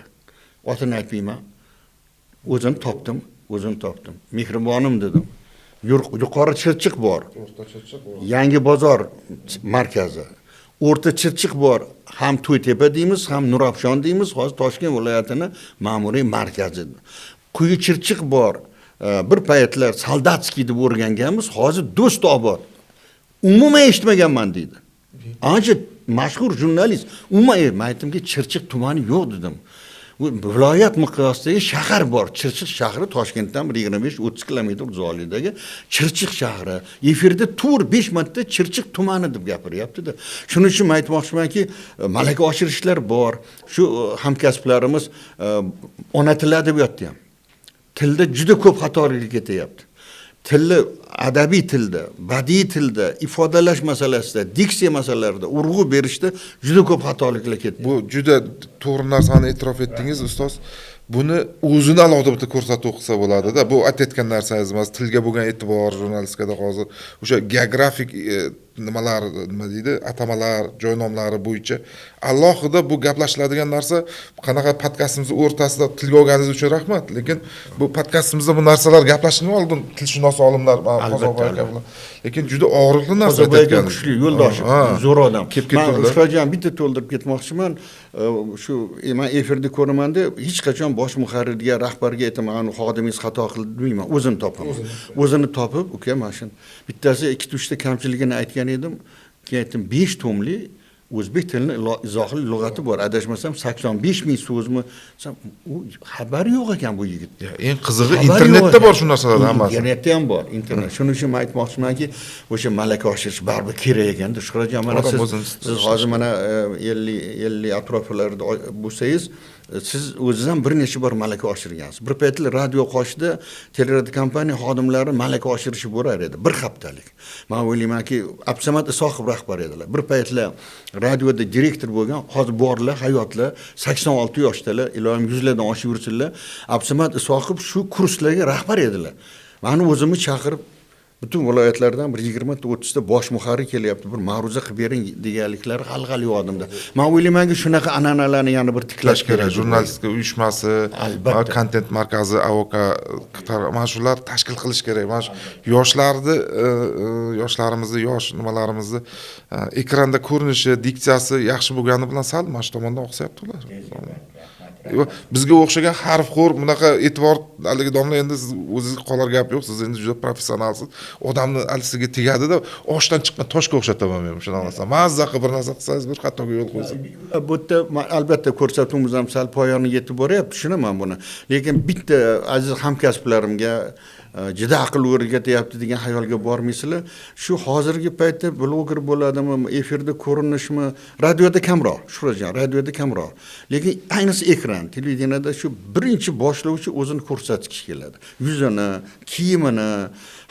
Otini aytmayman. O'zim topdim. Mehribonim dedim. Yuqori Chirchiq bor. O'rta Chirchiq bor. Yangi bozor markazi. O'rta Chirchiq bor. Ham To'ytepa deymiz, ham Nurafshon deymiz. Hozir Toshkent viloyatini ma'muriy markazi. Quyi Chirchiq bor. Bir paytlar Soldatskiy deb o'rganganmiz. Hozir Do'stobod. Umuman eshitmaganman deydi. Ancha mashhur jurnalist. Men aytdimki, Chirchiq tumani yo'q dedim. Viloyat miqyosidagi shahar bor. Chirchiq shahri Toshkentdan 25-30 kilometr uzoqlikdagi Chirchiq shahri. Efirda tur 5 marta Chirchiq tumani deb gapiryapti-da. Shuning uchun aytmoqchimanki, malaka oshirishlar bor. Shu hamkasblarimiz ona tili adabiyotda ham. Tilda juda ko'p xatoliklar ketyapti. Tilni adabiy tilda, badiiy tilda, ifodalash masalasida, diksiya masalalarida, urg'u berishda juda ko'p xatoliklar ketdi. Bu juda to'g'ri narsani e'tirof etdingiz, ustoz. Buni o'zini alohida bitta ko'rsatuv qilsa bo'ladi-da. Bu aytayotgan narsangiz emas, tilga bo'lgan e'tibor jurnalistikada hozir o'sha geografik nima deydi, atamalar, joy nomlari bo'yicha alohida bu gaplashiladigan narsa. Qanaqa podkastimiz o'rtasida tilga olganingiz uchun rahmat. Lekin bu podkastimizda bu narsalar gaplashilgan oldin tilshunos olimlar, lekin juda og'riqli narsa aytgan. Kuchli yo'ldosh, zo'r odam. Men Ustojon bitta to'ldirib ketmoqchiman. Shu men efirda ko'raman-da, hech qachon bosh muharrirga, rahbarga aytaman, xodimingiz xato qildi deyman, o'zim topaman. O'zini topib, uka, mana shu bittasi 2-3 ta kamchiligini aytgan edim. Keyin aytdim 5 tomli o'zbek tilini izohli lug'ati bor. Adashmasam 85 ming so'zmi? U xabari yo'q ekan bu yigit. Eng qizig'i internetda bor shu narsalar hammasi. Internetda ham bor, internet. Shuning uchun men aytmoqchimanki, o'sha malaka oshirish baribir kerak ekanda. Shuhratjon, mana siz hozir mana 50 atroflarida bo'lsangiz, siz o'zingiz ham bir necha bor malaka oshirgansiz. Bir paytlar radio qoshida teleradio kompaniya xodimlari malaka oshirishi bo'lar edi, bir haftalik. Men o'ylaymanki, Absamat Isoqov rahbar edilar. Bir paytlar radioda direktor bo'lgan, hozir borlar, hayotlar, 86 yoshdalar, ilohim 100 lardan oshib yursinlar. Absamat Isoqov shu kurslarga rahbar edilar. Meni o'zimni chaqirib, butun viloyatlardan bir 20-30 ta bosh muharrir kelyapti, bir ma'ruza qilib bering deganliklari g'alg'al yordimda. Men o'ylaymanki, shunaqa an'analarni yana bir tiklash kerak. Jurnalistika uyushmasi, kontent markazi, AOK mana shular tashkil qilish kerak. Mana shu yoshlarimizni, yosh nimalarimizni ekranda ko'rinishi, diksiyasi yaxshi bo'lgani bilan sal mana shu tomondan oqsayapti ular. Bizga o'xshagan harfxo'r bunaqa e'tibor, haligi domla, endi siz o'zingiz qolar gap yo'q, siz endi juda professionalsiz. Odamni alisiga tegadi-da, oshdan chiqqan toshga o'xshataman men shuni olasan. Mazza qilib bir narsa qilsangiz, bir xatoga yo'l qo'ysa. Bu yerda albatta ko'rsatuvimiz ham sal poyoniga yetib boryapti, tushunaman buni. Lekin bitta aziz hamkasblarimga juda aql o'rgatyapti degan xayolga bormaysizlar. Shu hozirgi paytda bloger bo'ladimi, efirda ko'rinishmi, radioda kamroq, Shuhratjon, radioda kamroq. Lekin ayniqsa ekran, televideniyada shu birinchi boshlovchi o'zini ko'rsatish keladi. Yuzini, kiyimini,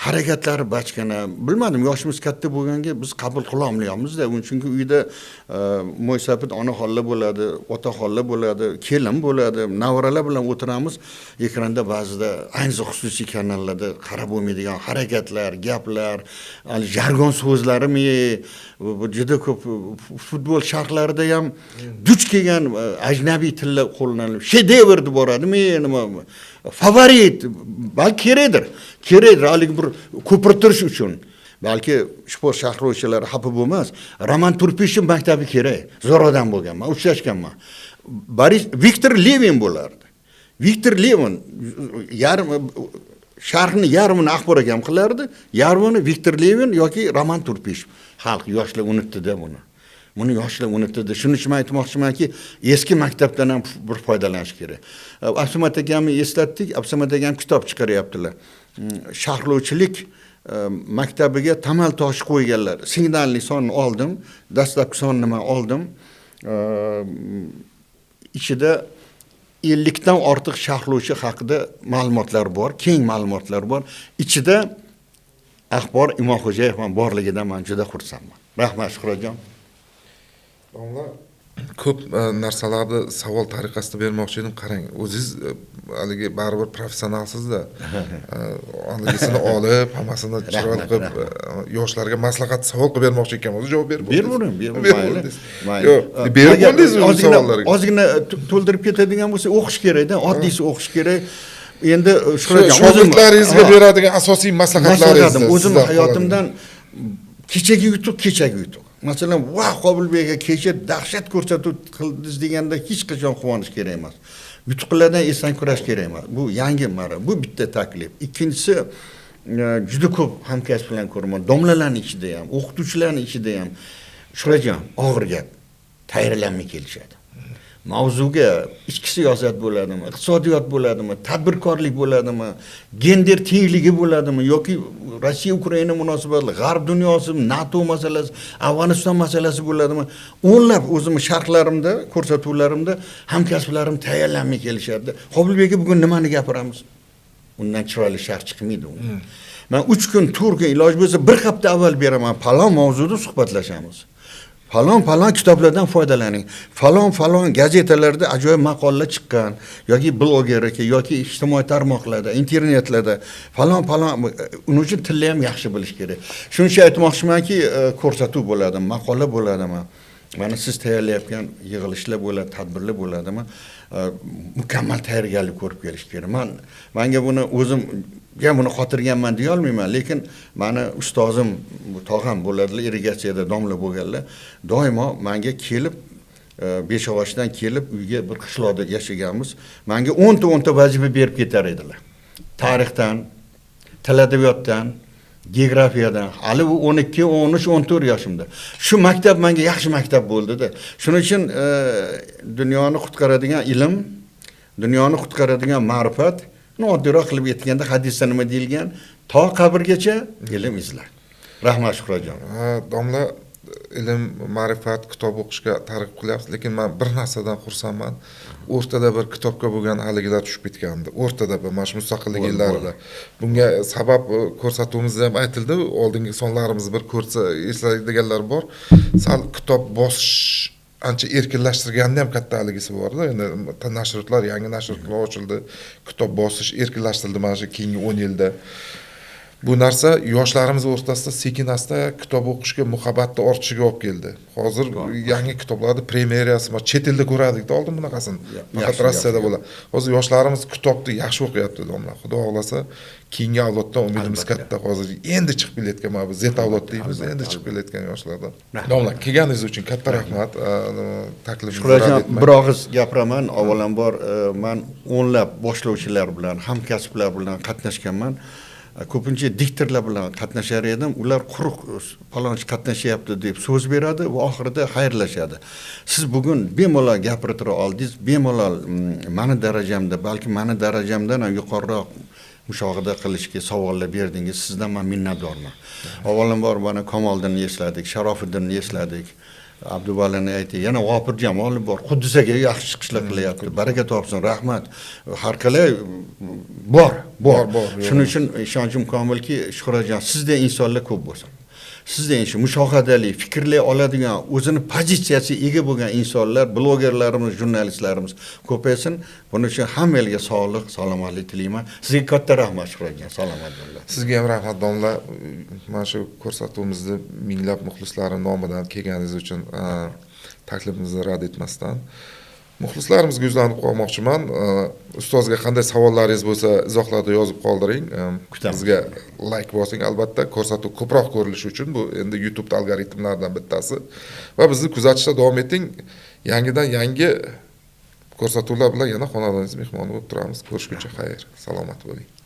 harakatlari bachkana. Bilmadim, yoshimiz katta bo'lganga biz qabul qila olmayapmiz-da. Chunki uyda mo'ysafid onaxonlar bo'ladi, otaxonlar bo'ladi, kelin bo'ladi, navralar bilan o'tiramiz. Ekranda ba'zida ayniqsa xususiy kanallarda qarab bo'lmaydigan harakatlar, gaplar, jargon so'zlarimi, juda ko'p futbol sharhlarida ham duch kelgan ajnabiy tillar qo'llanilib, shedevr deb boradimi, nima favorit, balki kerakdir, hali bir ko'pirtirish uchun. Balki sport sharhlovchilari xafa bo'lmas. Roman Turpishov maktabi kerak. Zo'r odam bo'lgan. Men uchrashganman. Viktor Levin bo'lardi. Viktor Levin sharhni yarmini Axbor akam qilardi, yarmini Viktor Levin yoki Roman Turpishov. Xalq yoshlar unutdi-da buni. Buni yoshlar unutdi. Shuning uchun aytmoqchimanki, eski maktabdan ham bir foydalanish kerak. Absamat akamni eslatdik, Absamat akam kitob chiqaryaptilar. Sharhlovchilik maktabiga tamal toshi qo'yganlar. Signalli sonni oldim, dastlabki sonni men oldim. Ichida 50 dan ortiq sharhlovchi haqida ma'lumotlar bor, keng ma'lumotlar bor. Ichida Axbor Imonxo'jayev ham borligidan men juda xursandman. Rahmat Shuhratjon. Domla ko'p narsalarni savol tariqasida bermoqchi edim. Qarang, o'zingiz haligi baribir professionalsizda. Haligisini olib, hammasini chiroyli qilib yoshlarga maslahat savol qilib bermoqchi ekanmiz. Javob berib Mayli. Yo'q, berib bo'ldingiz bu savollarga. Ozgina to'ldirib ketadigan bo'lsa, o'qish kerak-da, oddiysi o'qish kerak. Endi shogirdlaringizga beradigan asosiy maslahatlaringiz. O'zim hayotimdan kechagi yutuq. Masalan, Qobilbek aka kecha dahshat ko'rsatuv qildingiz deganda hech qachon quvonish kerak emas. Yutuqlardan esdan kurash kerak emas. Bu yangi mara, bu bitta taklif. Ikkinchisi, juda ko'p hamkasb bilan ko'raman. Domlalarning ichida ham, o'qituvchilarning ichida ham Shuhratjon, og'ir gap. Tayyorlanmay kelishadi. Mavzuga ichki siyosat bo'ladimi, iqtisodiyot bo'ladimi, tadbirkorlik bo'ladimi, gender tengligi bo'ladimi yoki Rossiya Ukraina munosabatlari, G'arb dunyosi, NATO masalasi, Afg'oniston masalasi bo'ladimi? O'nlab o'zim sharhlarimda, ko'rsatuvlarimda hamkasblarim tayyorlanmay kelishadi. Qobilbek aka bugun nimani gapiramiz? Undan chiroyli sharh chiqmaydi u. Men 3 kun, 4 kun iloj bo'lsa bir hafta avval beraman, falon mavzuda suhbatlashamiz. Falon kitoblardan foydalaning. Falon gazetalarda ajoyib maqolalar chiqqan yoki bloger yoki ijtimoiy tarmoqlarda, internetlarda falon uning uchun tilni ham yaxshi bilish kerak. Shuncha aytmoqchimanki, ko'rsatuv bo'ladimi, maqola bo'ladimi? Mana siz tayyorlayotgan yig'ilishlar bo'ladi, tadbirlar bo'ladimi? Mukammal tayyorgarlik ko'rib kelish kerak. Menga buni o'zim buni xotirganman deya olmayman, lekin meni ustozim tog'am bo'ladilar, irrigatsiyada domla bo'lganlar, doimo menga kelib Beshovoshdan kelib uyga bir qishloqda yashaganmiz. Menga 10 ta vazifa berib ketar edilar. Tarixdan, til adabiyotdan, geografiyadan, hali bu 12, 13, 14 yoshimda. Shu maktab menga yaxshi maktab bo'ldi-da. Shuning uchun dunyoni qutqaradigan ilm, dunyoni qutqaradigan ma'rifat, oddiyroq qilib aytganda hadisda nima deyilgan? To qabrgacha ilm izla. Rahmat Shuhratjon. Domla ilm, ma'rifat, kitob o'qishga targ'ib qilyapsiz, lekin men bir narsadan xursandman. O'rtada bir kitobga bo'lgan haligilar tushib ketgandi. O'rtada bir mana shu mustaqillik yillarida. Bunga sabab ko'rsatuvimizda ham aytildi. Oldingi sonlarimiz bir ko'rsa eslaydiganlar bor. Sal kitob bosish ancha erkinlashtirganda ham katta haligisi bor-da. Endi nashrlar, yangi nashrlar ochildi. Kitob bosish erkinlashtirildi mana shu keyingi 10 yilda. Bu narsa yoshlarimiz o'rtasida sekin-asta kitob o'qishga muhabbatni ortishiga olib keldi. Hozir yangi kitoblarni premyerasi bor. Chet elda ko'rardik-da oldin bunaqasini. Faqat Rossiyada bo'ladi. Hozir yoshlarimiz kitobni yaxshi o'qiyapti, domla. Xudo xohlasa, keyingi avloddan umidimiz katta. Hozir endi chiqib kelayotgan mana bu Z avlod deymiz, endi chiqib kelayotgan yoshlardan. Domla, kelganingiz uchun katta rahmat. Taklifingizni rad etmang. Bir og'iz gapiraman. Avvalambor men o'nlab boshlovchilar bilan, hamkasblar bilan qatnashganman. Ko'pincha diktorlar bilan qatnashar edim. Ular quruq palonchi qatnashyapti deb so'z beradi va oxirida xayrlashadi. Siz bugun bemalol gapirib oldingiz, bemalol meni darajamda, balki meni darajamdan ham yuqoriroq mushohada qilishga savollar berdingiz. Sizdan men minnatdorman. Avvalambor mana Kamoliddinni esladik, Sharofiddinni esladik. Abduvalini aytdi, yana G'ofir Jamolov bor. Quddusga yaxshi chiqishlar qilyapti. Baraka topsin, rahmat. Har qalay bor. Shuning uchun ishonchim komilki, Shuhratjon, sizda insonlar ko'p bo'lsin. Sizda shu mushohadali, fikrlay oladigan, o'zini pozitsiyasiga ega bo'lgan insonlar, blogerlarimiz, jurnalistlarimiz ko'paysin. Buning uchun hammaga sog'lik, salomatlik tilayman. Sizga katta rahmat Shuhratjon. Salomat bo'linglar. Sizga ham rahmat domla. Mana shu ko'rsatuvimizni minglab muxlislarim nomidan kelganingiz uchun taklifimizni rad etmasdan muxlislarimizga yuzlanib qolmoqchiman. Ustozga qanday savollaringiz bo'lsa, izohlarda yozib qoldiring. Bizga like bosing albatta, ko'rsatuv ko'proq ko'rilishi uchun. Bu endi YouTube algoritmlaridan bittasi. Va bizni kuzatishda davom eting. Yangidan yangi ko'rsatuvlar bilan yana xonadoningiz mehmoni bo'lib turamiz. Ko'rishguncha xayr, salomat bo'ling.